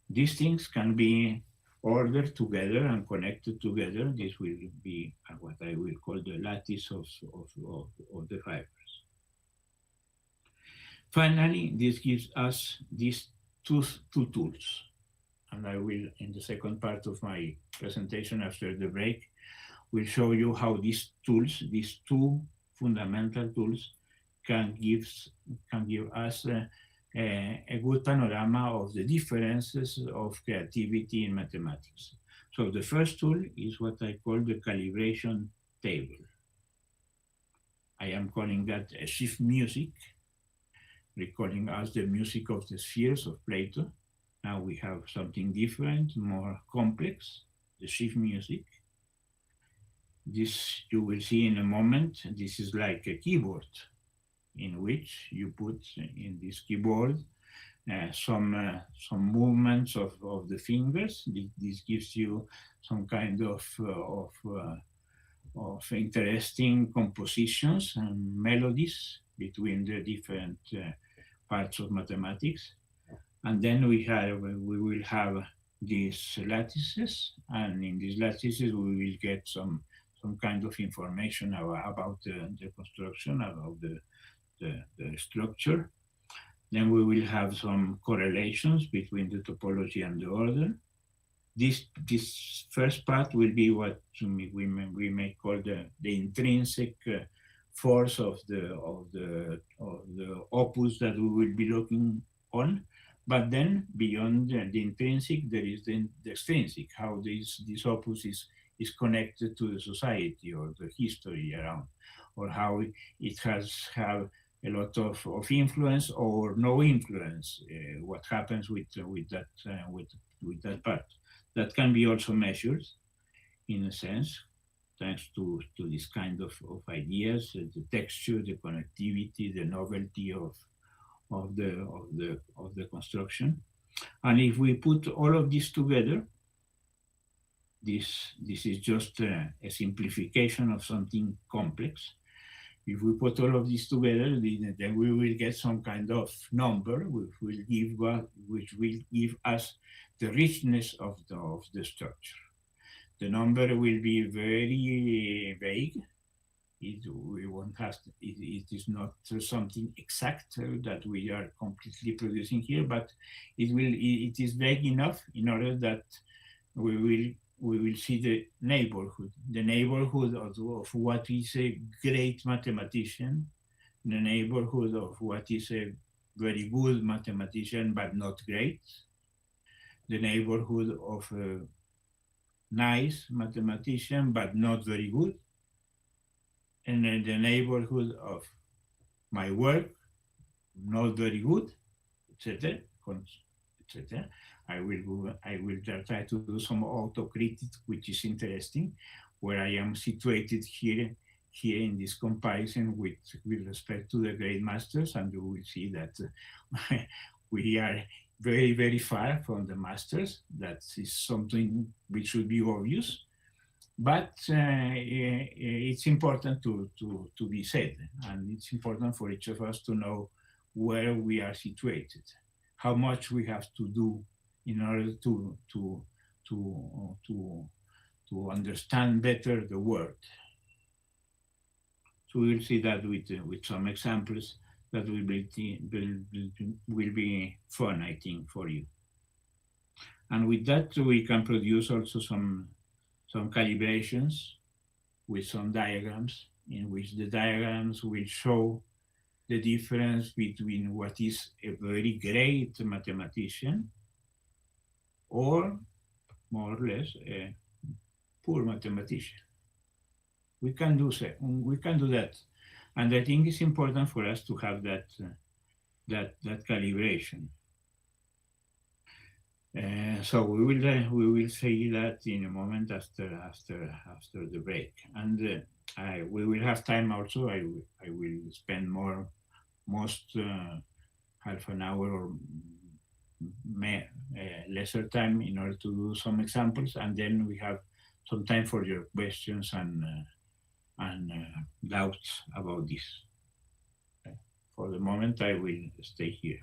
These things can be ordered together and connected together. This will be what I will call the lattice of the fibers. Finally, this gives us these two tools. and I will, in the second part of my presentation after the break, will show you how these tools, these two fundamental tools, can give us a good panorama of the differences of creativity in mathematics. So the first tool is what I call the calibration table. I am calling that a shift music, recalling us the music of the spheres of Plato. Now we have something different, more complex, the shift music. This you will see in a moment. This is like a keyboard in which you put in this keyboard some movements of the fingers. This gives you some kind of interesting compositions and melodies between the different parts of mathematics. And then we will have these lattices, and in these lattices we will get some kind of information about the construction, about the structure. Then we will have some correlations between the topology and the order. This first part will be what we may call the intrinsic force of the opus that we will be looking on. But then beyond the intrinsic, there is the extrinsic, how this opus is connected to the society or the history around, or how it has have a lot of influence or no influence, what happens with that part. That can be also measured, in a sense, thanks to this kind of ideas, the texture, the connectivity, the novelty of the construction. And if we put all of this together, this is just a simplification of something complex. If we put all of this together, then we will get some kind of number which will give us the richness of the structure. The number will be very vague. It is not something exact that we are completely producing here, but it is vague enough in order that we will see the neighborhood of what is a great mathematician, the neighborhood of what is a very good mathematician but not great, the neighborhood of a nice mathematician but not very good, and in the neighborhood of my work, not very good, etc., etc. I will try to do some autocritic, which is interesting, where I am situated here in this comparison with respect to the great masters, and you will see that we are very, very far from the masters. That is something which should be obvious. But it's important to be said, and it's important for each of us to know where we are situated, how much we have to do in order to understand better the world. So we'll see that with some examples that will be fun, I think, for you. And with that, we can produce also some calibrations with some diagrams, in which the diagrams will show the difference between what is a very great mathematician or more or less a poor mathematician. We can do that, and I think it's important for us to have that calibration. So we will say that in a moment after the break, and we will have time also. I will spend most half an hour or lesser time in order to do some examples, and then we have some time for your questions and doubts about this. For the moment, I will stay here.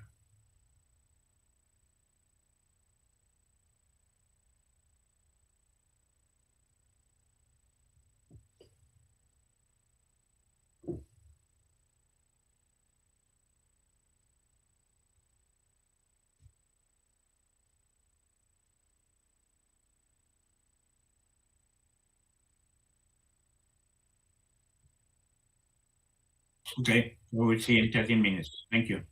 Okay, we'll see in 13 minutes. Thank you.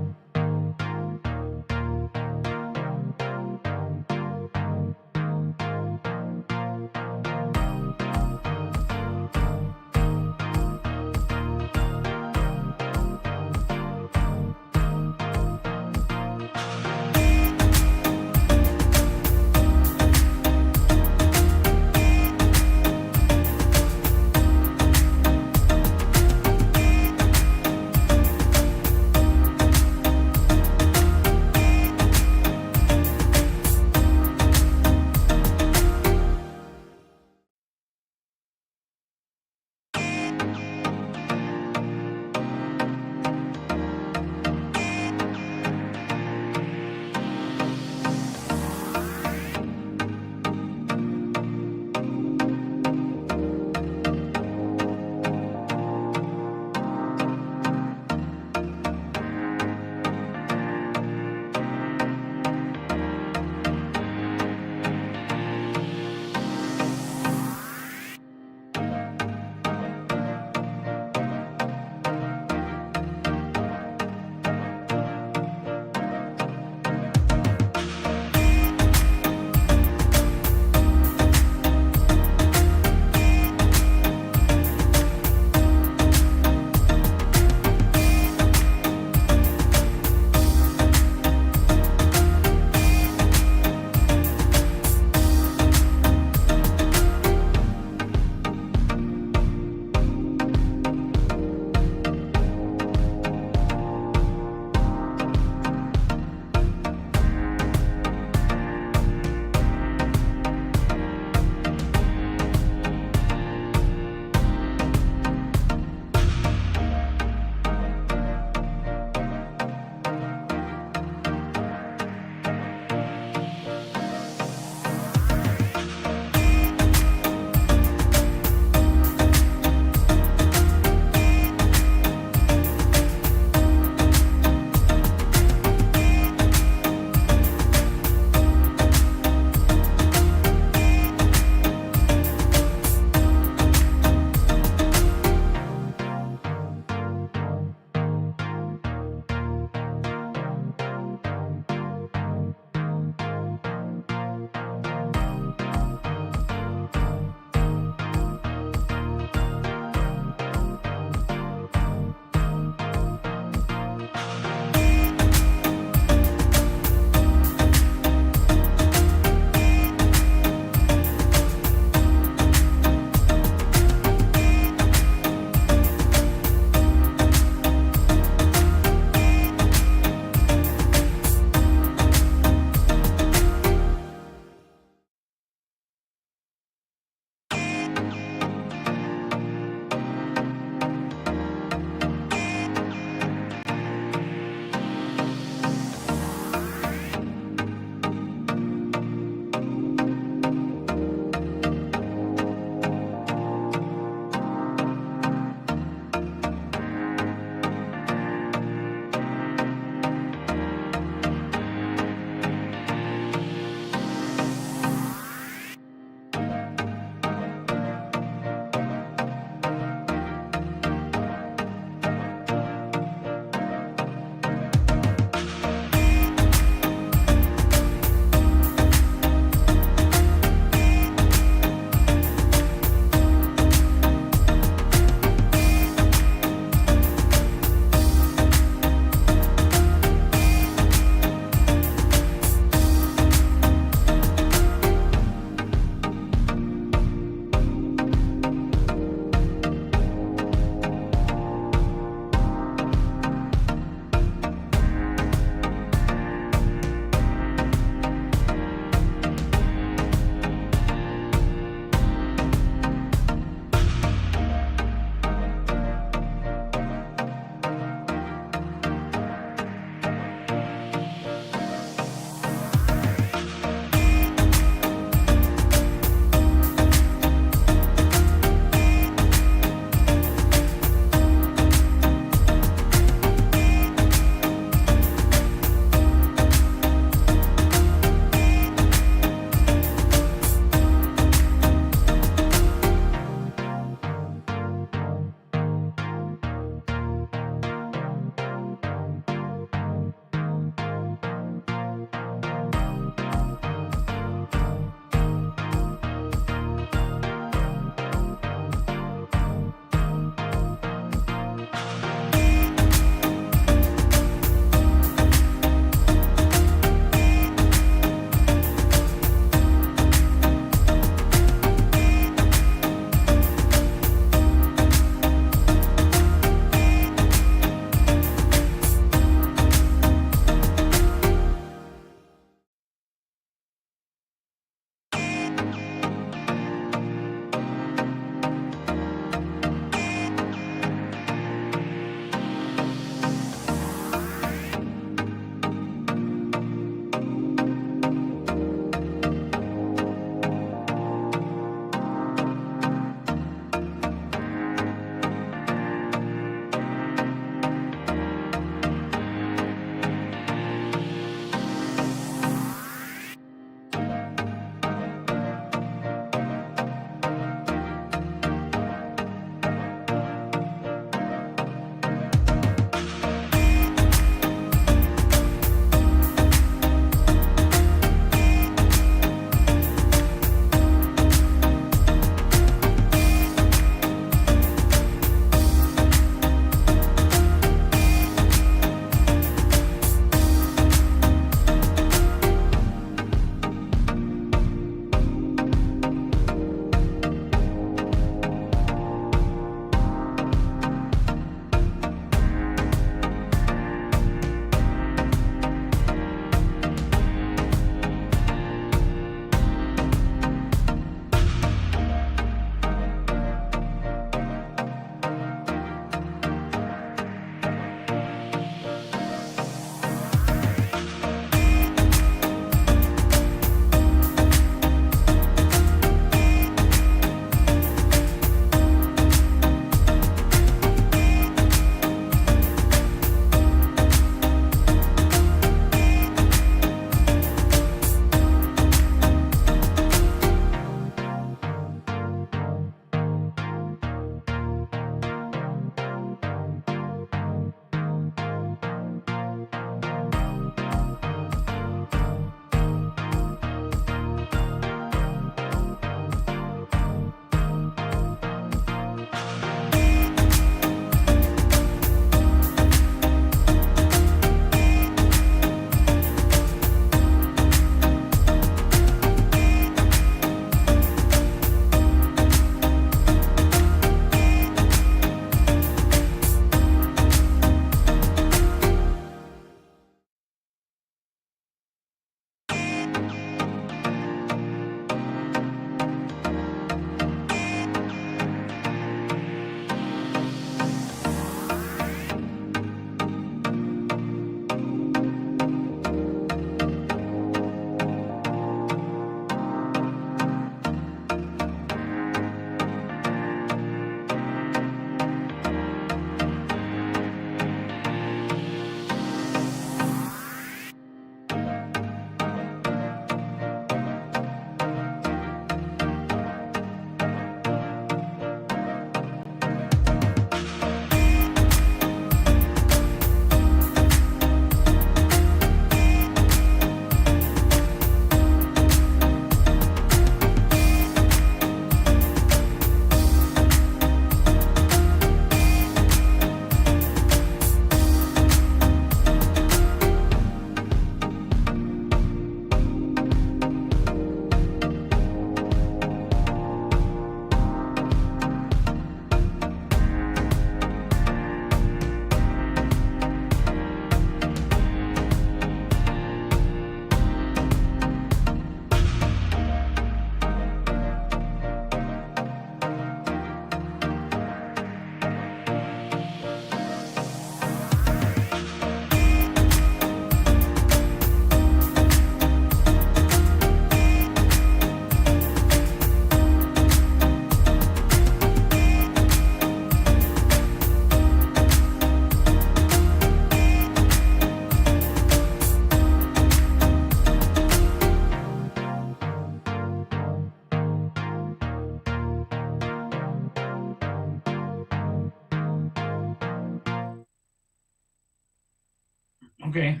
Okay.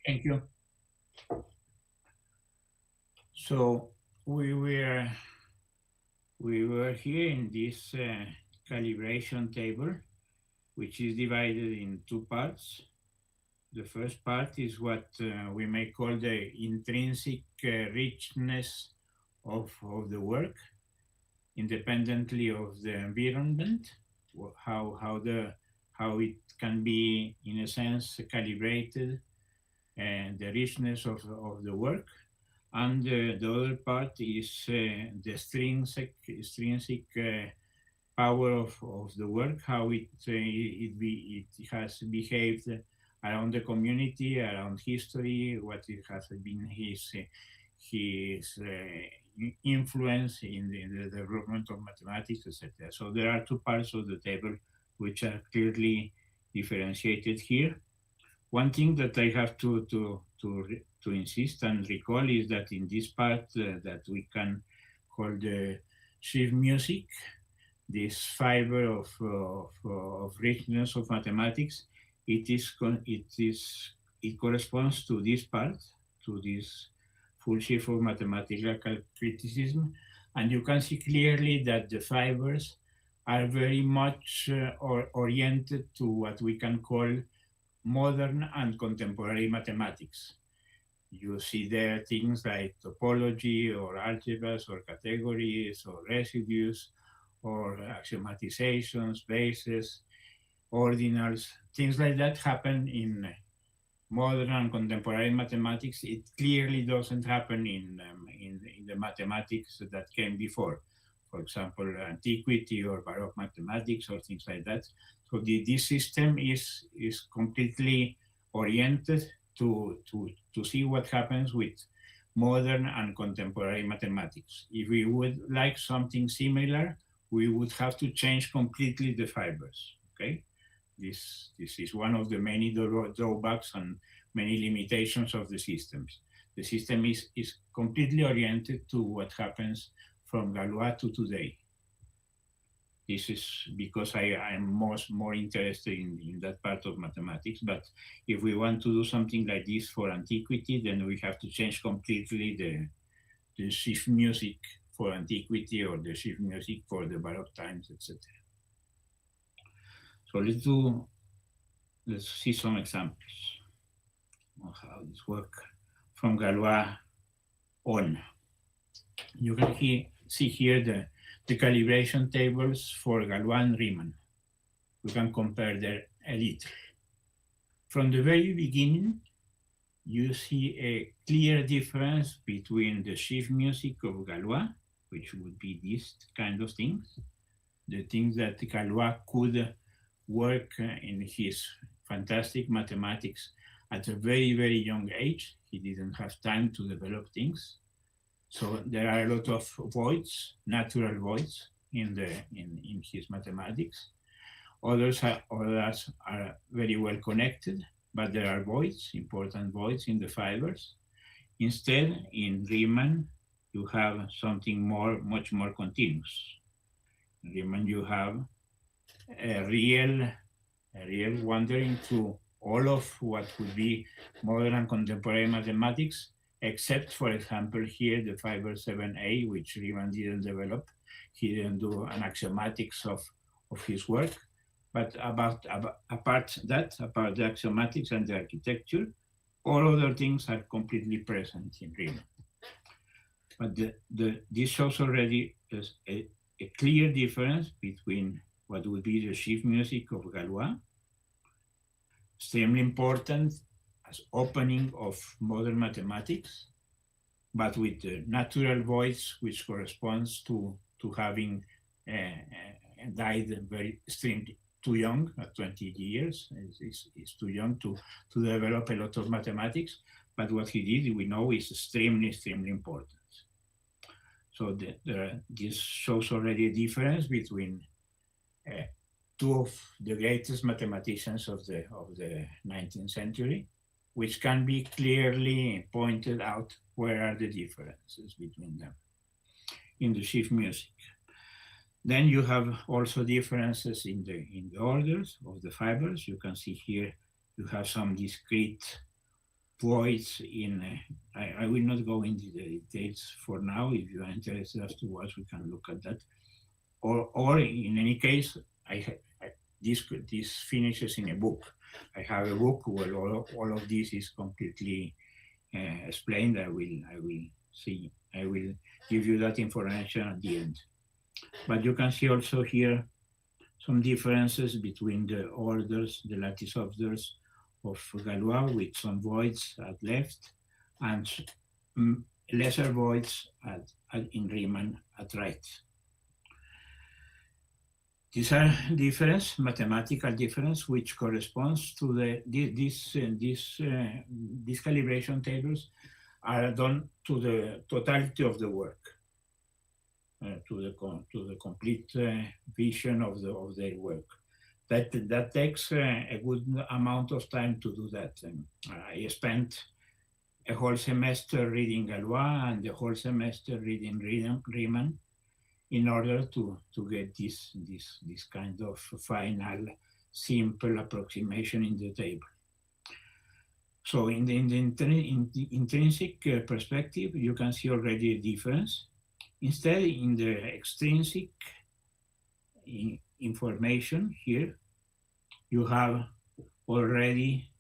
Thank you. So we were here in this calibration table, which is divided in two parts. The first part is what we may call the intrinsic richness of the work, independently of the environment, how it can be, in a sense, calibrated, and the richness of the work. And the other part is the extrinsic power of the work, how it has behaved around the community, around history, what it has been his influence in the development of mathematics, etc. So there are two parts of the table which are clearly differentiated here. One thing that I have to insist and recall is that in this part that we can call the sheaf music, this fiber of richness of mathematics, it corresponds to this part, to this full sheaf of mathematical criticism, and you can see clearly that the fibers are very much oriented to what we can call modern and contemporary mathematics. You see there things like topology or algebras or categories or residues or axiomatizations, bases, ordinals, things like that happen in modern and contemporary mathematics. It clearly doesn't happen in the mathematics that came before. For example, antiquity or Baroque mathematics or things like that. So this system is completely oriented to see what happens with modern and contemporary mathematics. If we would like something similar, we would have to change completely the fibers, okay? This is one of the many drawbacks and many limitations of the systems. The system is completely oriented to what happens from Galois to today. This is because I am more interested in that part of mathematics, but if we want to do something like this for antiquity, then we have to change completely the sheaf music for antiquity or the sheaf music for the Baroque times, etc. So let's see some examples of how this works from Galois on. You can see here the calibration tables for Galois and Riemann. We can compare them a little. From the very beginning, you see a clear difference between the sheaf music of Galois, which would be these kind of things, the things that Galois could work in his fantastic mathematics at a very, very young age. He didn't have time to develop things. So there are a lot of voids, natural voids in his mathematics. Others are very well connected, but there are voids, important voids in the fibers. Instead, in Riemann, you have something much more continuous. In Riemann, you have a real wandering through all of what would be modern and contemporary mathematics, except, for example, here the fiber 7a, which Riemann didn't develop. He didn't do an axiomatics of his work. But apart the axiomatics and the architecture, all other things are completely present in Riemann. But this shows already a clear difference between what would be the sheaf music of Galois, extremely important as opening of modern mathematics, but with the natural voice, which corresponds to having died very extremely too young, at 20 years. Is too young to develop a lot of mathematics, but what he did, we know, is extremely important. So this shows already a difference between two of the greatest mathematicians of the 19th century, which can be clearly pointed out where are the differences between them in the sheaf music. Then you have also differences in the orders of the fibers. You can see here you have some discrete voids in, I will not go into the details for now. If you are interested afterwards, we can look at that. Or in any case, this finishes in a book. I have a book where all of this is completely explained. I will give you that information at the end. But you can see also here some differences between the orders, the lattice orders of Galois, with some voids at left and lesser voids in Riemann at right. These are difference, mathematical difference, which corresponds to these calibration tables are done to the totality of the work, to the complete vision of their work. That takes a good amount of time to do that. I spent a whole semester reading Galois and the whole semester reading Riemann in order to get this kind of final simple approximation in the table. So in the intrinsic perspective, you can see already a difference. Instead, in the extrinsic information here, you have already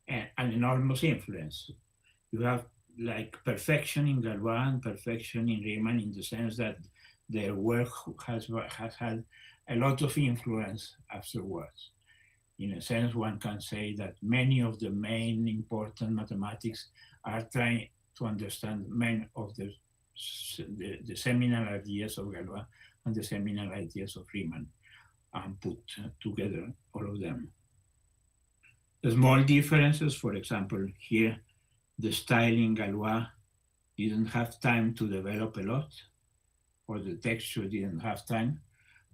an enormous influence. You have like perfection in Galois and perfection in Riemann, in the sense that their work has had a lot of influence afterwards. In a sense, one can say that many of the main important mathematics are trying to understand many of the seminal ideas of Galois and the seminal ideas of Riemann, and put together all of them. The small differences, for example, here, the style in Galois didn't have time to develop a lot, or the texture didn't have time.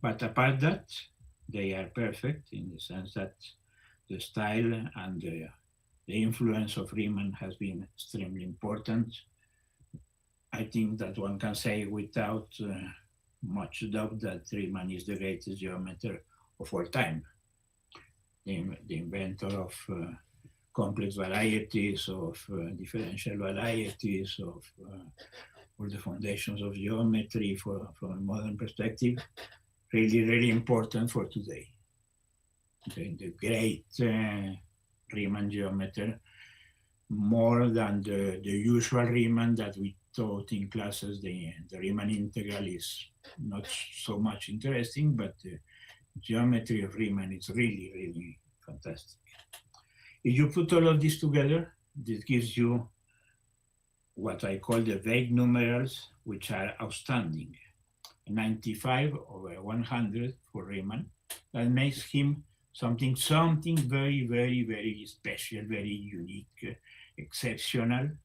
But apart that, they are perfect in the sense that the style and the influence of Riemann has been extremely important. I think that one can say without much doubt that Riemann is the greatest geometer of all time. The inventor of complex varieties, of differential varieties, of all the foundations of geometry from a modern perspective, really important for today. The great Riemann geometer, more than the usual Riemann that we taught in classes. The Riemann integral is not so much interesting, but the geometry of Riemann is really fantastic. If you put all of this together, this gives you what I call the vague numerals, which are outstanding. 95/100 for Riemann. That makes him something very special, very unique, exceptional.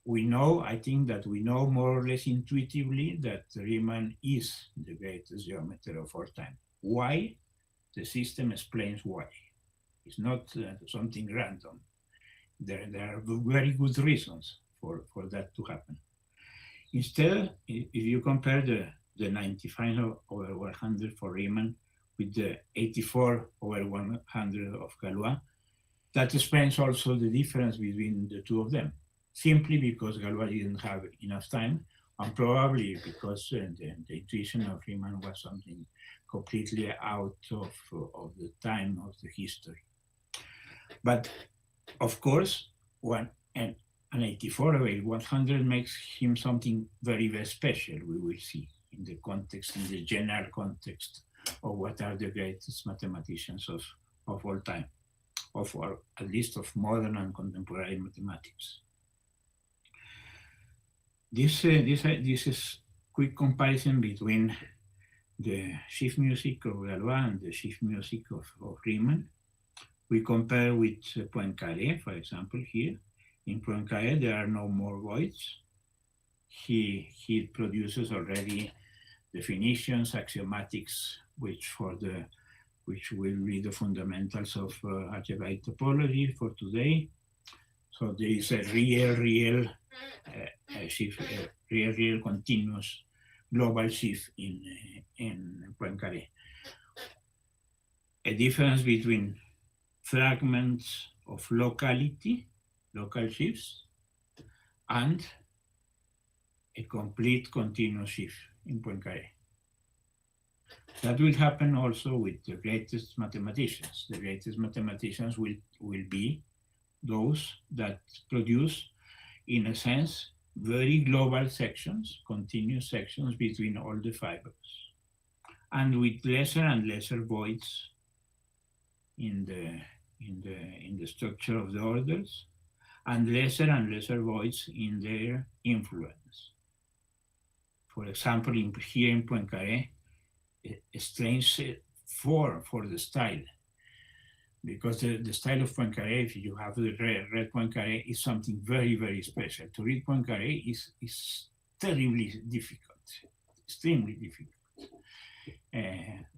We know, I think that we know more or less intuitively that Riemann is the greatest geometer of all time. Why? The system explains why. It's not something random. There are very good reasons for that to happen. Instead, if you compare the 95/100 for Riemann with the 84/100 of Galois, that explains also the difference between the two of them, simply because Galois didn't have enough time, and probably because the intuition of Riemann was something completely out of the time of the history. But of course, an 84/100 makes him something very special, we will see, in the context, in the general context of what are the greatest mathematicians of all time, or at least of modern and contemporary mathematics. This is quick comparison between the sheaf music of Galois and the sheaf music of Riemann. We compare with Poincaré, for example, here. In Poincaré, there are no more voids. He produces already definitions, axiomatics, which will be the fundamentals of algebraic topology for today. So there is a real continuous global sheaf in Poincaré. A difference between fragments of locality, local shifts, and a complete continuous shift in Poincaré. That will happen also with the greatest mathematicians. The greatest mathematicians will be those that produce, in a sense, very global sections, continuous sections between all the fibers, and with lesser and lesser voids in the structure of the orders, and lesser voids in their influence. For example, here in Poincaré, a strange form for the style, because the style of Poincaré, if you have the read Poincaré, is something very, very special. To read Poincaré is terribly difficult, extremely difficult.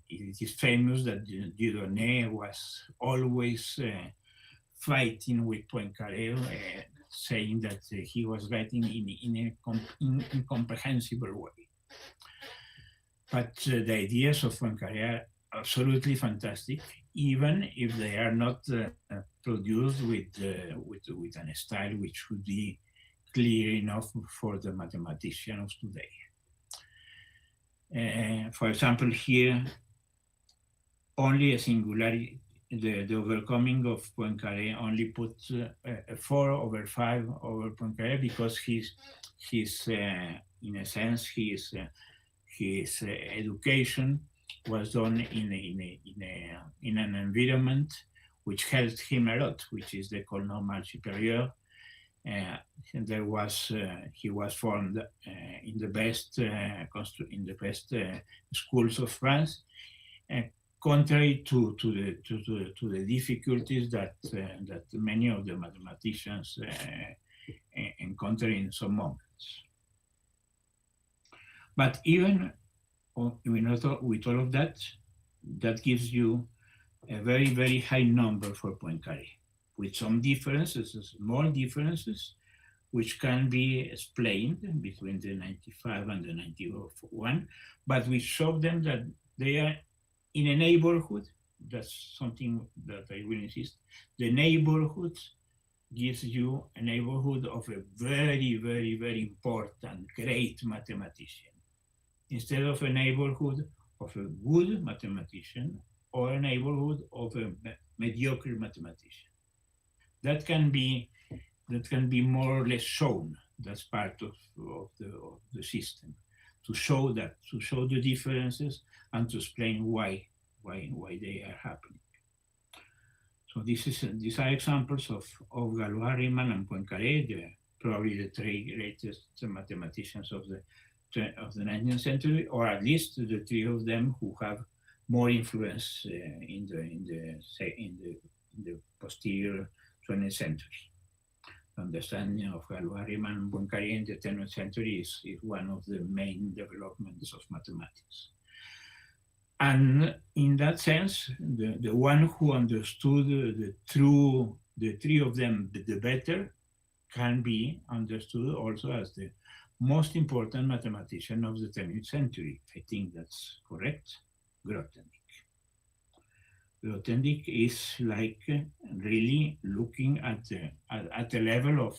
It is famous that Dieudonné was always fighting with Poincaré, saying that he was writing in an incomprehensible way. But the ideas of Poincaré are absolutely fantastic, even if they are not produced with an style which would be clear enough for the mathematician of today. For example, here, only a singularity, the overcoming of Poincaré only puts a 4/5 over Poincaré, because his in a sense, his education was done in an environment which helped him a lot, which is the École Normale Supérieure. He was formed in the best schools of France, contrary to the difficulties that many of the mathematicians encounter in some moments. But even with all of that, that gives you a very, very high number for Poincaré, with some differences, small differences, which can be explained between the 95 and the 91, but we show them that they are in a neighborhood. That's something that I will insist. The neighborhood gives you a neighborhood of a very, very, very important, great mathematician, instead of a neighborhood of a good mathematician or a neighborhood of a mediocre mathematician. That can be more or less shown. That's part of the system, to show the differences and to explain why they are happening. So these are examples of Galois, Riemann, and Poincaré, probably the three greatest mathematicians of the 19th century, or at least the three of them who have more influence in the posterior 20th century. Understanding of Galois, Riemann, and Poincaré in the 20th century is one of the main developments of mathematics. And in that sense, the one who understood the three of them the better can be understood also as the most important mathematician of the 20th century. I think that's correct. Grothendieck. Grothendieck is like really looking at the level of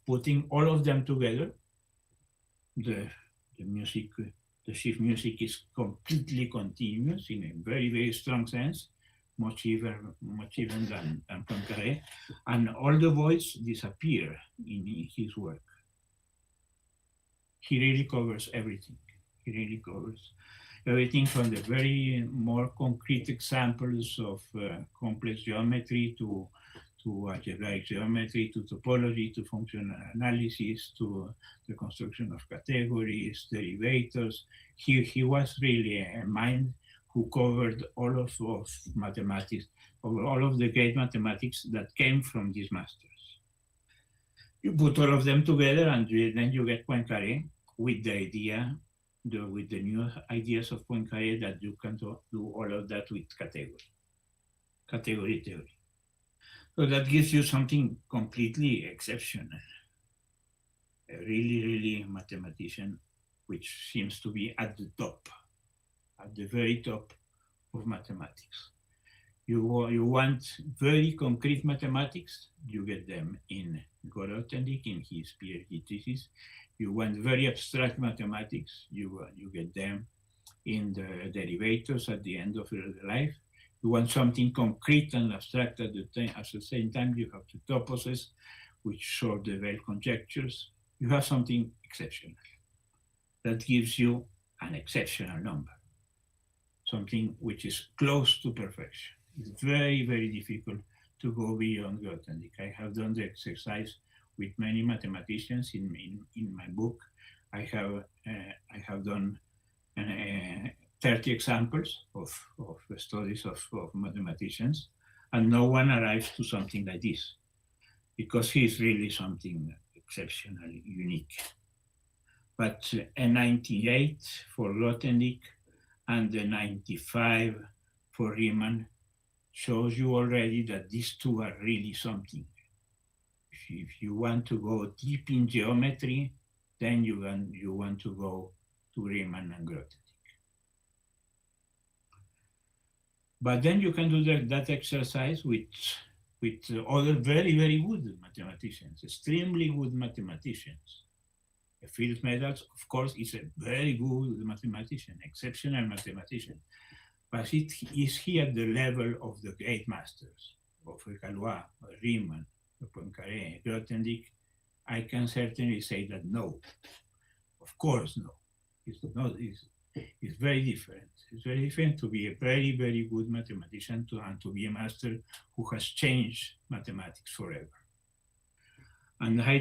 putting all of them together. The music, the shift music is completely continuous in a very, very strong sense, much even than Poincaré, and all the voids disappear in his work. He really covers everything. He really covers everything from the very more concrete examples of complex geometry to algebraic geometry, to topology, to functional analysis, to the construction of categories, derivators. He was really a mind who covered all of mathematics, all of the great mathematics that came from these masters. You put all of them together, and then you get Poincaré with the idea, with the new ideas of Poincaré, that you can do all of that with category theory. So that gives you something completely exceptional. A really, really mathematician which seems to be at the top, at the very top of mathematics. You want very concrete mathematics, you get them in Grothendieck in his PhD thesis. You want very abstract mathematics, you get them in the derivators at the end of your life. You want something concrete and abstract at the same time, you have the toposes, which sort the Bell conjectures. You have something exceptional. That gives you an exceptional number, something which is close to perfection. It's very, very difficult to go beyond Grothendieck. I have done the exercise with many mathematicians in my book. I have done 30 examples of studies of mathematicians, and no one arrives to something like this, because he is really something exceptionally unique. But a 98 for Grothendieck and the 95 for Riemann shows you already that these two are really something. If you want to go deep in geometry, then you want to go to Riemann and Grothendieck. But then you can do that exercise with other very, very good mathematicians, extremely good mathematicians. Fields Medals, of course, is a very good mathematician, exceptional mathematician. But is he at the level of the great masters, of Galois, Riemann, Poincaré, Grothendieck? I can certainly say that no. Of course, no. It's very different. It's very different to be a very, very good mathematician and to be a master who has changed mathematics forever. And I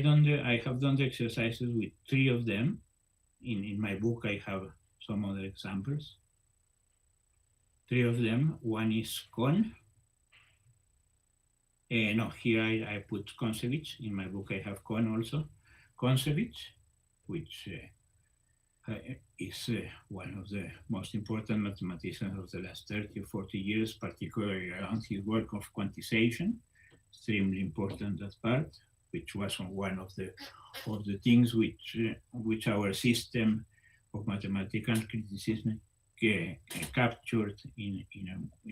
have done the exercises with 3 of them. In my book, I have some other examples. 3 of them. One is Kohn. No, here I put Kontsevich. In my book, I have Kohn also. Kontsevich, which is one of the most important mathematicians of the last 30 or 40 years, particularly around his work of quantization. Extremely important, that part, which was one of the things which our system of mathematical criticism captured in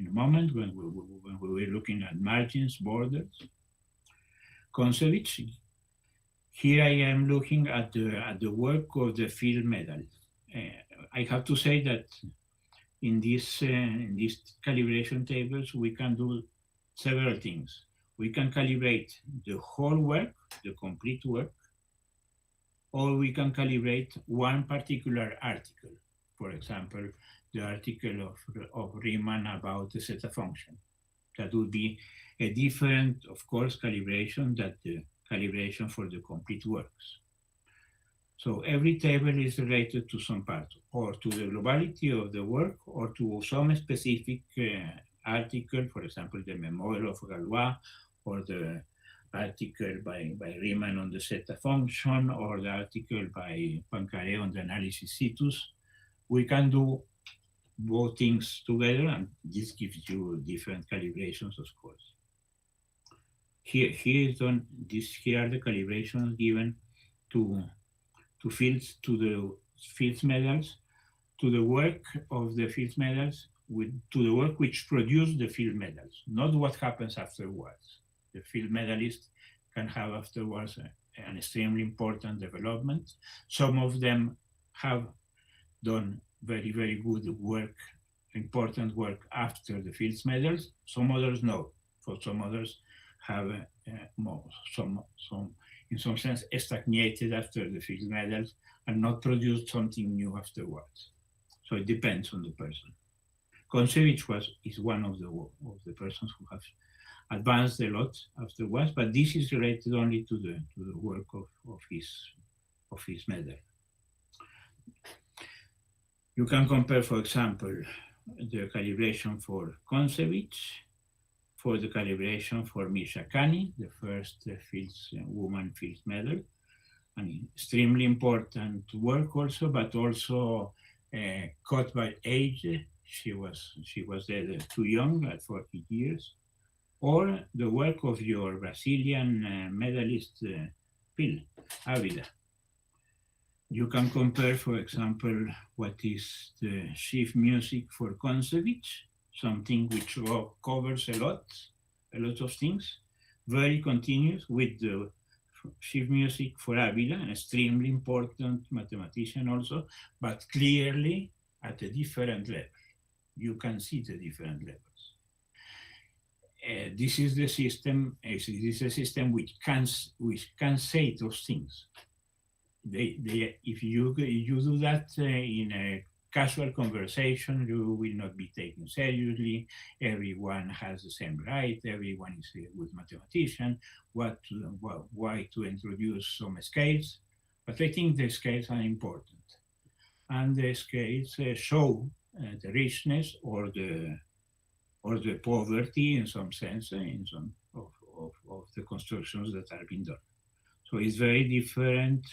a moment when we were looking at margins, borders. Kontsevich. Here I am looking at the work of the field medal. I have to say that in these calibration tables, we can do several things. We can calibrate the whole work, the complete work, or we can calibrate one particular article. For example, the article of Riemann about the zeta function. That would be a different, of course, calibration than the calibration for the complete works. So every table is related to some part, or to the globality of the work, or to some specific article, for example, the Memoir of Galois, or the article by Riemann on the zeta function, or the article by Poincaré on the analysis situs. We can do both things together, and this gives you different calibrations, of course. Here are the calibrations given to fields, to the fields medals, to the work of the fields medals, to the work which produced the field medals, not what happens afterwards. The field medalist can have afterwards an extremely important development. Some of them have done very, very good work, important work after the fields medals. Some others no. For some others have in some sense stagnated after the field medals and not produced something new afterwards. So it depends on the person. Kontsevich is one of the persons who have advanced a lot afterwards, but this is related only to the work of his medal. You can compare, for example, the calibration for Kontsevich, for the calibration for Misha Kani, the first woman fields medal, an extremely important work also, but also caught by age. She was dead too young at 40 years. Or the work of your Brazilian medalist, Phil Avila. You can compare, for example, what is the chief music for Kontsevich. something which covers a lot of things, very continuous with the sheet music for Avila, an extremely important mathematician also, but clearly at a different level. You can see the different levels. This is the system. This is a system which can say those things. If you do that in a casual conversation, you will not be taken seriously. Everyone has the same right. Everyone is a good mathematician. Why to introduce some scales? But I think the scales are important, and the scales show the richness or the poverty in some sense in some of the constructions that are being done. So it's very different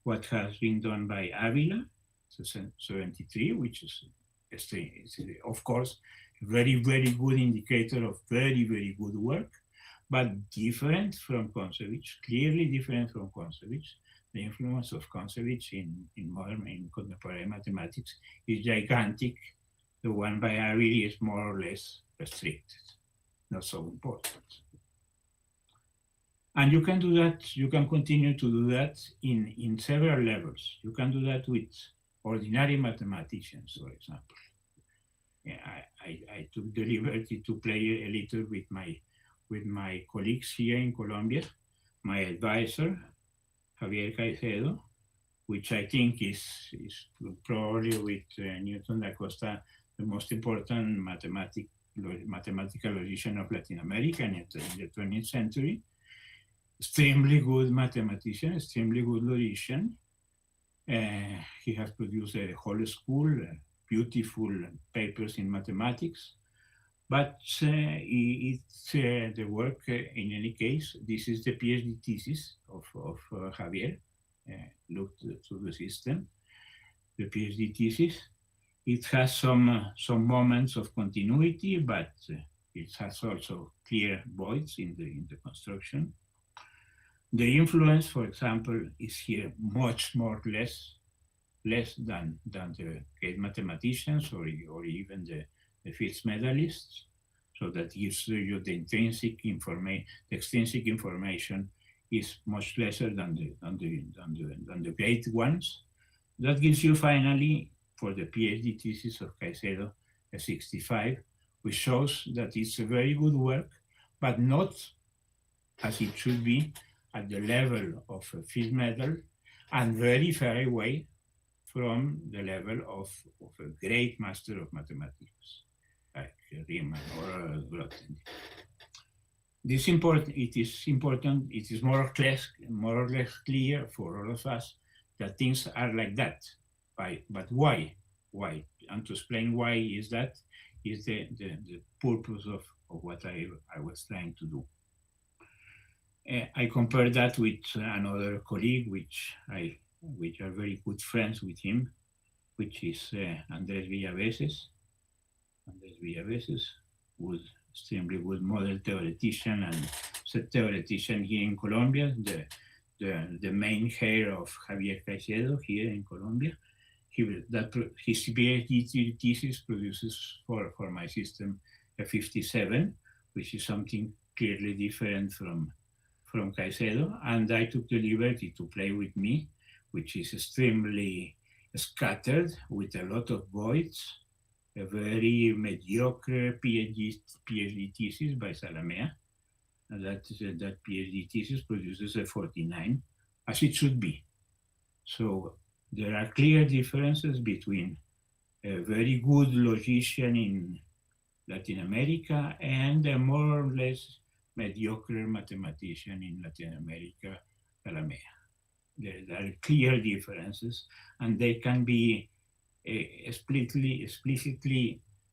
what has been done by Avila, 73, which is of course a very, very good indicator of very, very good work, but different from Kontsevich, clearly different from Kontsevich. The influence of Kontsevich in contemporary mathematics is gigantic. The one by Avila is more or less restricted, not so important. And you can do that, you can continue to do that in several levels. You can do that with ordinary mathematicians, for example. I took the liberty to play a little with my colleagues here in Colombia, my advisor, Javier Caicedo, which I think is probably with Newton da Costa the most important mathematical logician of Latin America in the 20th century. Extremely good mathematician, extremely good logician. He has produced a whole school, beautiful papers in mathematics. But it's the work, in any case, this is the PhD thesis of Javier, looked through the system, the PhD thesis. It has some moments of continuity, but it has also clear voids in the construction. The influence, for example, is here much more less than the great mathematicians or even the Fields medalists. So that gives you the extrinsic information is much lesser than the great ones. That gives you finally, for the PhD thesis of Caicedo, a 65, which shows that it's a very good work, but not as it should be at the level of a Fields medal, and very far away from the level of a great master of mathematics, like Riemann or Grothendieck. It is important, it is more or less clear for all of us that things are like that. But why? Why? And to explain why is that is the purpose of what I was trying to do. I compare that with another colleague, which are very good friends with him, which is Andrés Villaveses. Andrés Villaveses was extremely good model theoretician and theoretician here in Colombia, the main heir of Javier Caicedo here in Colombia. His PhD thesis produces for my system a 57, which is something clearly different from Caicedo, and I took the liberty to play with me, which is extremely scattered with a lot of voids, a very mediocre PhD thesis by Zalamea, and that PhD thesis produces a 49, as it should be. So there are clear differences between a very good logician in Latin America and a more or less mediocre mathematician in Latin America, Zalamea. There are clear differences, and they can be explicitly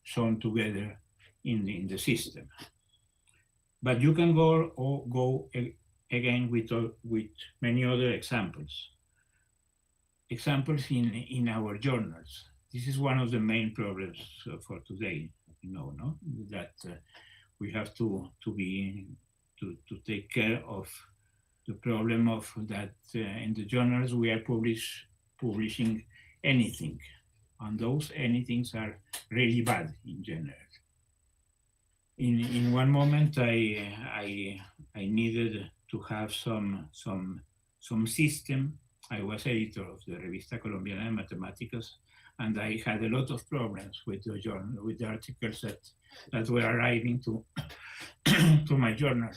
shown together in the system. But you can go again with many other examples. Examples in our journals. This is one of the main problems for today. No, that we have to take care of the problem of that in the journals we are publishing anything, and those anythings are really bad in general. in one moment I needed to have some system. I was editor of the Revista Colombiana de Matemáticas, and I had a lot of problems with the journal, with the articles that were arriving to to my journal,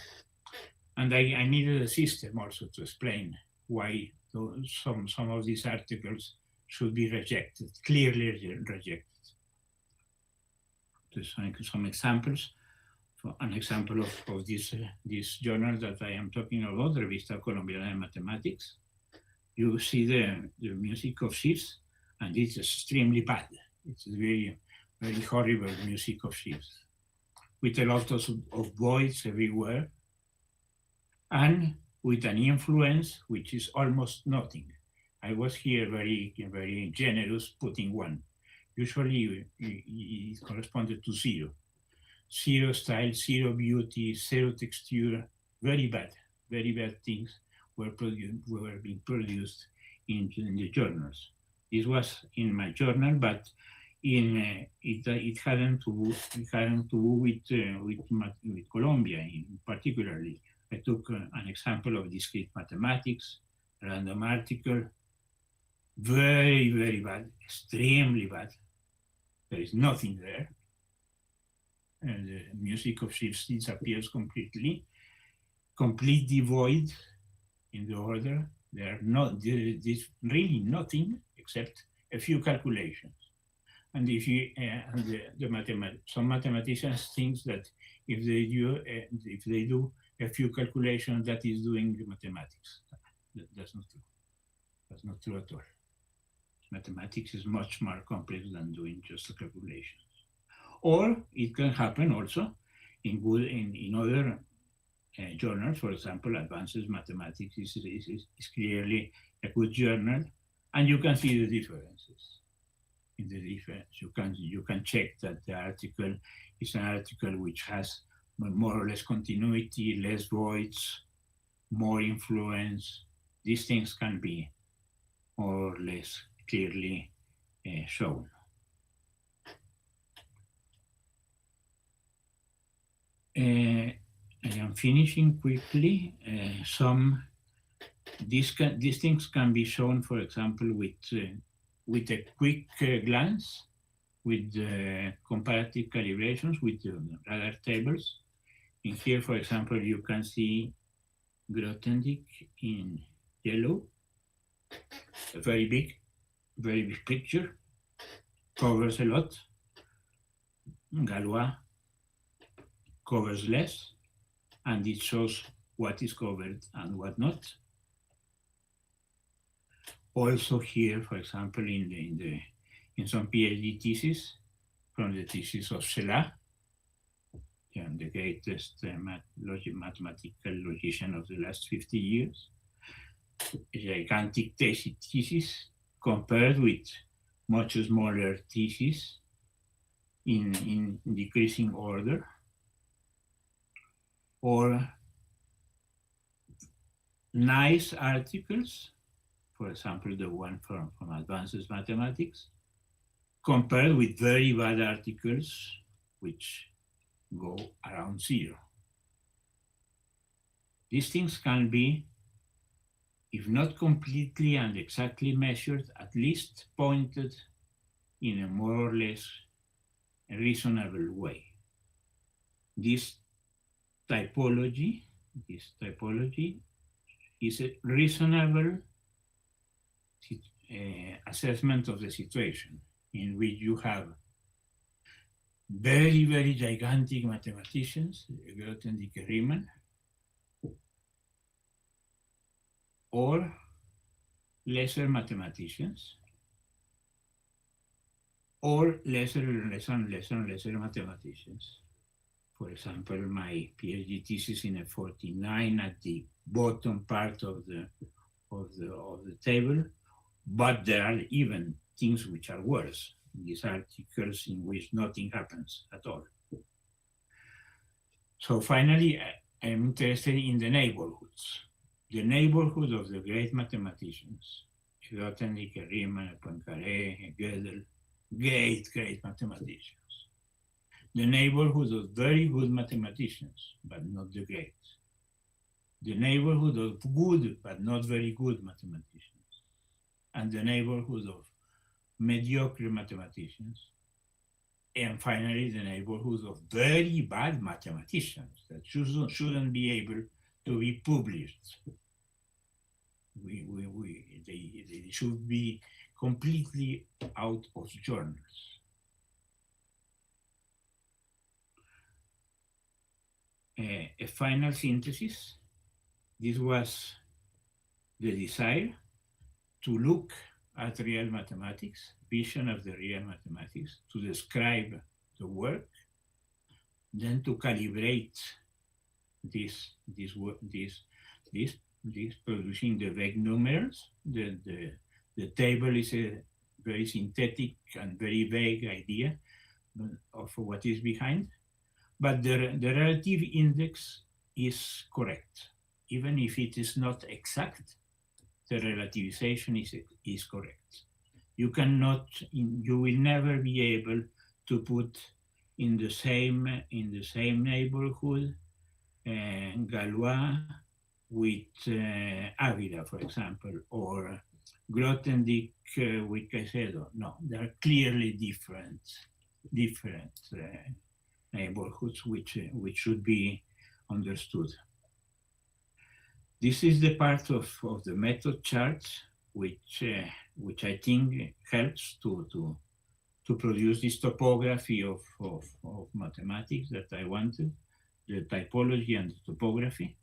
and I needed a system also to explain why some of these articles should be rejected, clearly rejected. Some examples. An example of this journal that I am talking about, Revista Colombiana de Mathematics. You see the music of ships, and it's extremely bad. It's very, very horrible music of ships, with a lot of voids everywhere, and with an influence which is almost nothing. I was here very, very generous, putting one. Usually it corresponded to zero. Zero style, zero beauty, zero texture, very bad things were being produced in the journals. This was in my journal, but it hadn't to do with Colombia particularly. I took an example of discrete mathematics, random article, very, very bad, extremely bad. There is nothing there. And the music of ships disappears completely, completely void in the order. There's really nothing except a few calculations. And if you some mathematicians think that if they do a few calculations, that is doing the mathematics. That's not true. That's not true at all. Mathematics is much more complex than doing just the calculations. Or it can happen also in other journals. For example, Advances Mathematics is clearly a good journal, and you can see the differences. In the difference, you can check that the article is an article which has more or less continuity, less voids, more influence. These things can be more or less clearly shown. I am finishing quickly. These things can be shown, for example, with a quick glance, with comparative calibrations, with the radar tables. In here, for example, you can see Grothendieck in yellow, a very big picture, covers a lot. Galois covers less, and it shows what is covered and what not. Also here, for example, in some PhD thesis, from the thesis of Shelah, the greatest mathematical logician of the last 50 years, a gigantic thesis compared with much smaller theses in decreasing order, or nice articles, for example, the one from Advances Mathematics, compared with very bad articles which go around zero. These things can be, if not completely and exactly measured, at least pointed in a more or less reasonable way. This typology is a reasonable assessment of the situation, in which you have very, very gigantic mathematicians, Grothendieck, Riemann, or lesser mathematicians, or lesser mathematicians. For example, my PhD thesis in a 49 at the bottom part of the table, but there are even things which are worse. These articles in which nothing happens at all. So finally, I am interested in the neighborhoods. The neighborhood of the great mathematicians, Grothendieck, Riemann, Poincaré, Gödel, great mathematicians. the neighborhood of very good mathematicians, but not the great. The neighborhood of good, but not very good mathematicians. And the neighborhood of mediocre mathematicians. And finally, the neighborhood of very bad mathematicians that shouldn't be able to be published. They should be completely out of journals. A final synthesis. This was the desire to look at real mathematics, vision of the real mathematics, to describe the work, then to calibrate this producing the vague numerals. The table is a very synthetic and very vague idea of what is behind, but the relative index is correct. Even if it is not exact, the relativization is correct. You will never be able to put in the same neighborhood Galois with Ávila, for example, or Grothendieck with Caicedo. No, they are clearly different neighborhoods which should be understood. This is the part of the method charts which I think helps to produce this topography of mathematics that I wanted, the typology and the topography.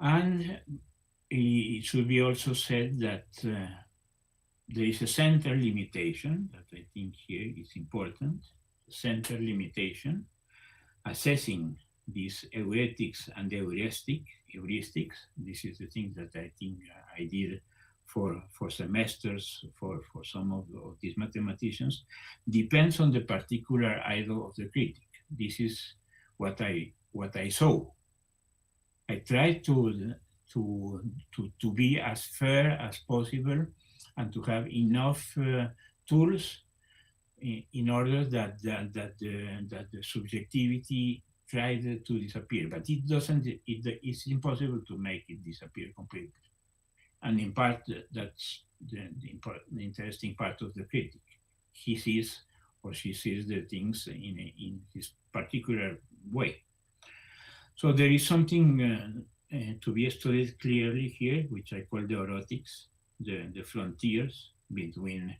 And it should be also said that there is a center limitation that I think here is important, center limitation, assessing these heuristics and heuristics. This is the thing that I think I did for semesters for some of these mathematicians, depends on the particular idol of the critic. This is what I saw. I tried to be as fair as possible and to have enough tools in order that the subjectivity tried to disappear, but it doesn't. It's impossible to make it disappear completely. And in part, that's the interesting part of the critic. He sees or she sees the things in his particular way. So there is something to be studied clearly here, which I call the erotics, the frontiers between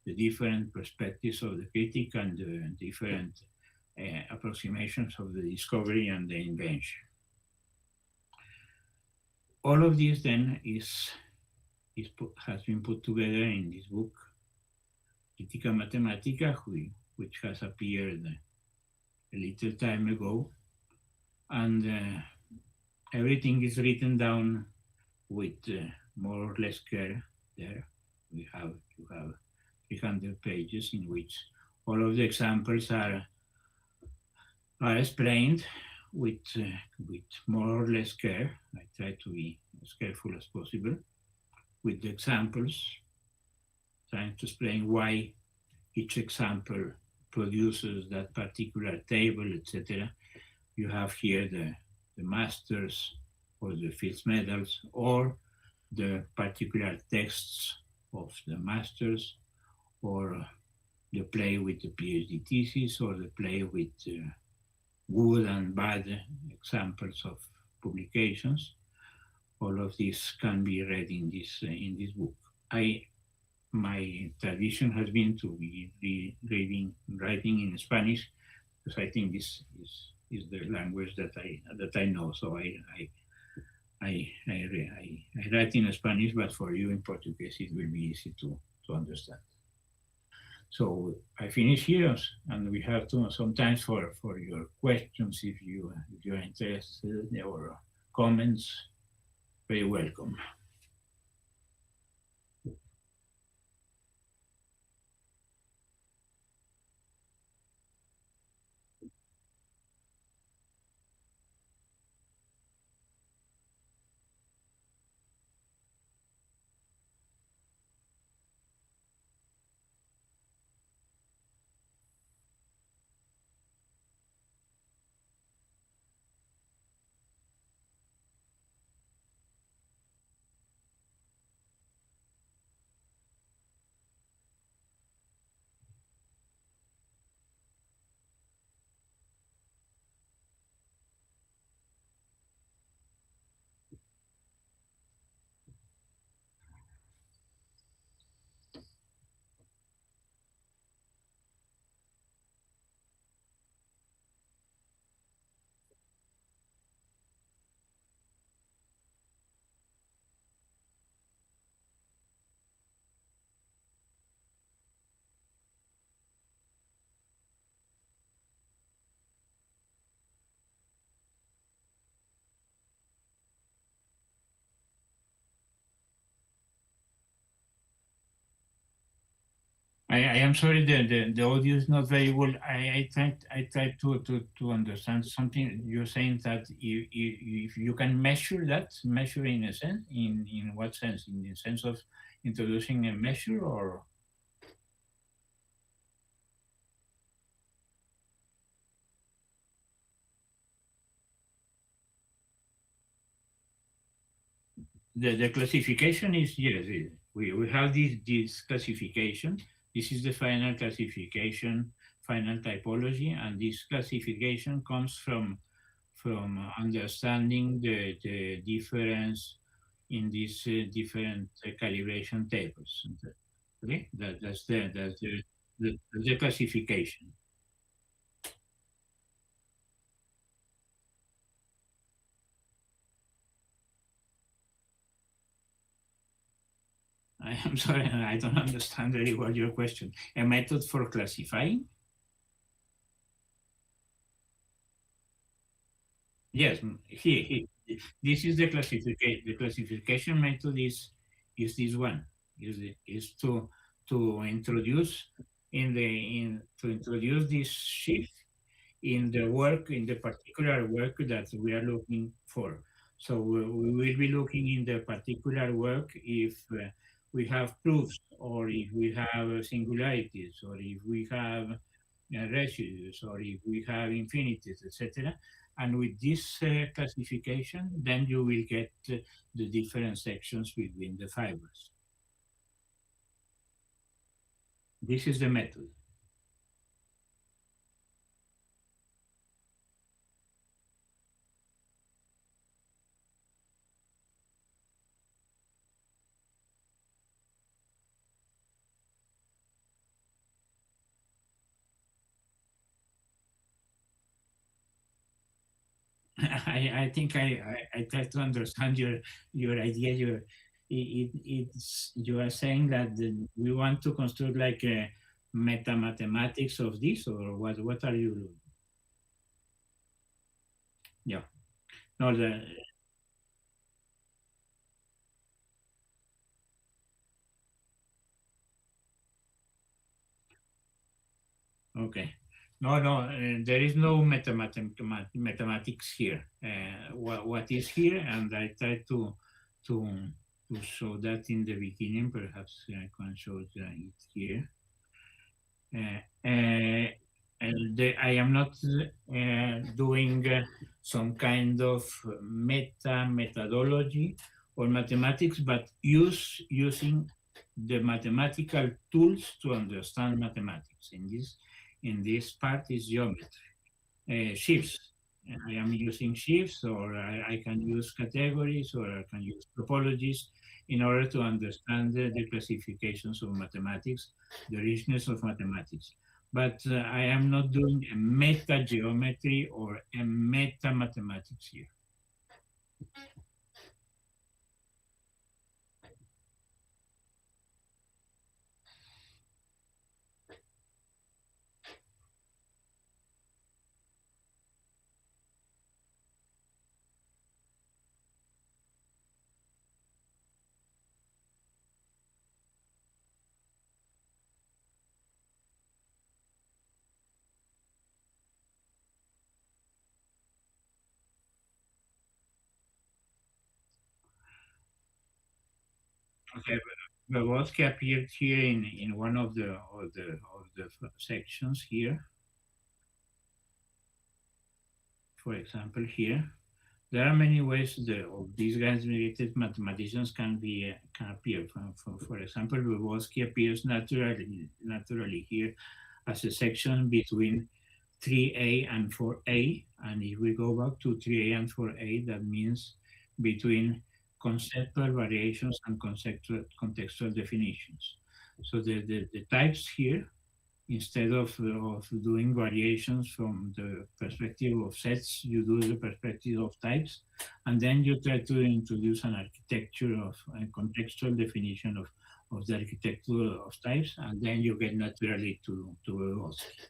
the different perspectives of the critic and the different approximations of the discovery and the invention. All of this then has been put together in this book, Crítica Matemática, which has appeared a little time ago, and everything is written down with more or less care there. You have 300 pages in which all of the examples are explained with more or less care. I try to be as careful as possible with the examples, trying to explain why each example produces that particular table, etc. You have here the masters or the Fields medals or the particular texts of the masters, or the play with the PhD thesis, or the play with good and bad examples of publications. All of this can be read in this book. My tradition has been to be writing in Spanish, because I think this is the language that I know. So I write in Spanish, but for you in Portuguese it will be easy to understand. So I finish here, and we have some time for your questions if you're interested, or comments. Very welcome. I am sorry, the audio is not very well. I tried to understand something. You're saying that if you can measure that, measure in a sense, in what sense? In the sense of introducing a measure, or? The classification is, yes, we have this classification. This is the final classification, final typology, and this classification comes from understanding the difference in these different calibration tables. Okay, that's the classification. I am sorry, I don't understand very well your question. A method for classifying? Yes, here. This is the classification. The classification method is this one. Is to introduce to introduce this shift in the work, in the particular work that we are looking for. So we will be looking in the particular work if we have proofs, or if we have singularities, or if we have residues, or if we have infinities, etc. And with this classification, then you will get the different sections between the fibers. This is the method. I think I try to understand your idea. You are saying that we want to construct like a mathematics of this, or what are you? Yeah. No, okay. No, there is no mathematics here. What is here, and I try to show that in the beginning. Perhaps I can show it here. I am not doing some kind of methodology or mathematics, but using the mathematical tools to understand mathematics. In this part is geometry, shifts. I am using shifts, or I can use categories, or I can use topologies in order to understand the classifications of mathematics, the richness of mathematics. But I am not doing a meta geometry or a meta mathematics here. Okay, Vygotsky appeared here in one of the sections here. For example, here there are many ways these graduated mathematicians can appear. For example, Vygotsky appears naturally here as a section between 3a and 4a, and if we go back to 3a and 4a, that means between conceptual variations and contextual definitions. So the types here, instead of doing variations from the perspective of sets, you do the perspective of types, and then you try to introduce an architecture of a contextual definition of the architecture of types, and then you get naturally to Vygotsky.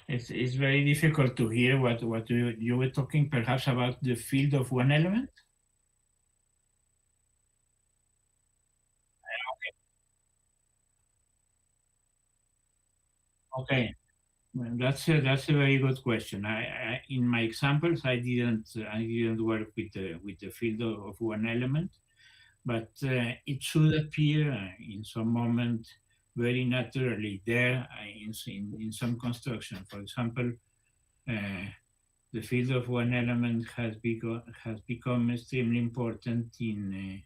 It's very difficult to hear what you were talking perhaps about the field of one element. Okay, well, that's a very good question. I in my examples I didn't work with the field of one element, but it should appear in some moment very naturally there in some construction. For example, the field of one element has become extremely important in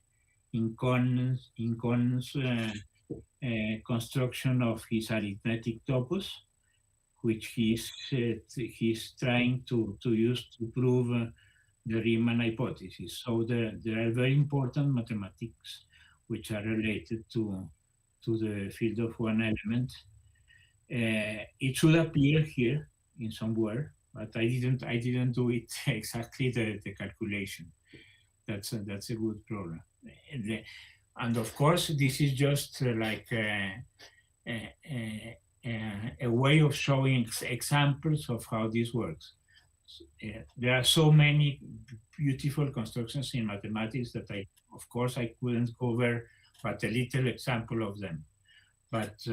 Kahn's construction of his arithmetic topos, which he's trying to use to prove the Riemann hypothesis. So there are very important mathematics which are related to the field of one element. It should appear here in somewhere, but I didn't do it exactly the calculation. That's a good problem. And of course, this is just like a way of showing examples of how this works. There are so many beautiful constructions in mathematics that of course, I couldn't cover but a little example of them. But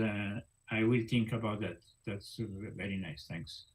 I will think about that. That's very nice. Thanks.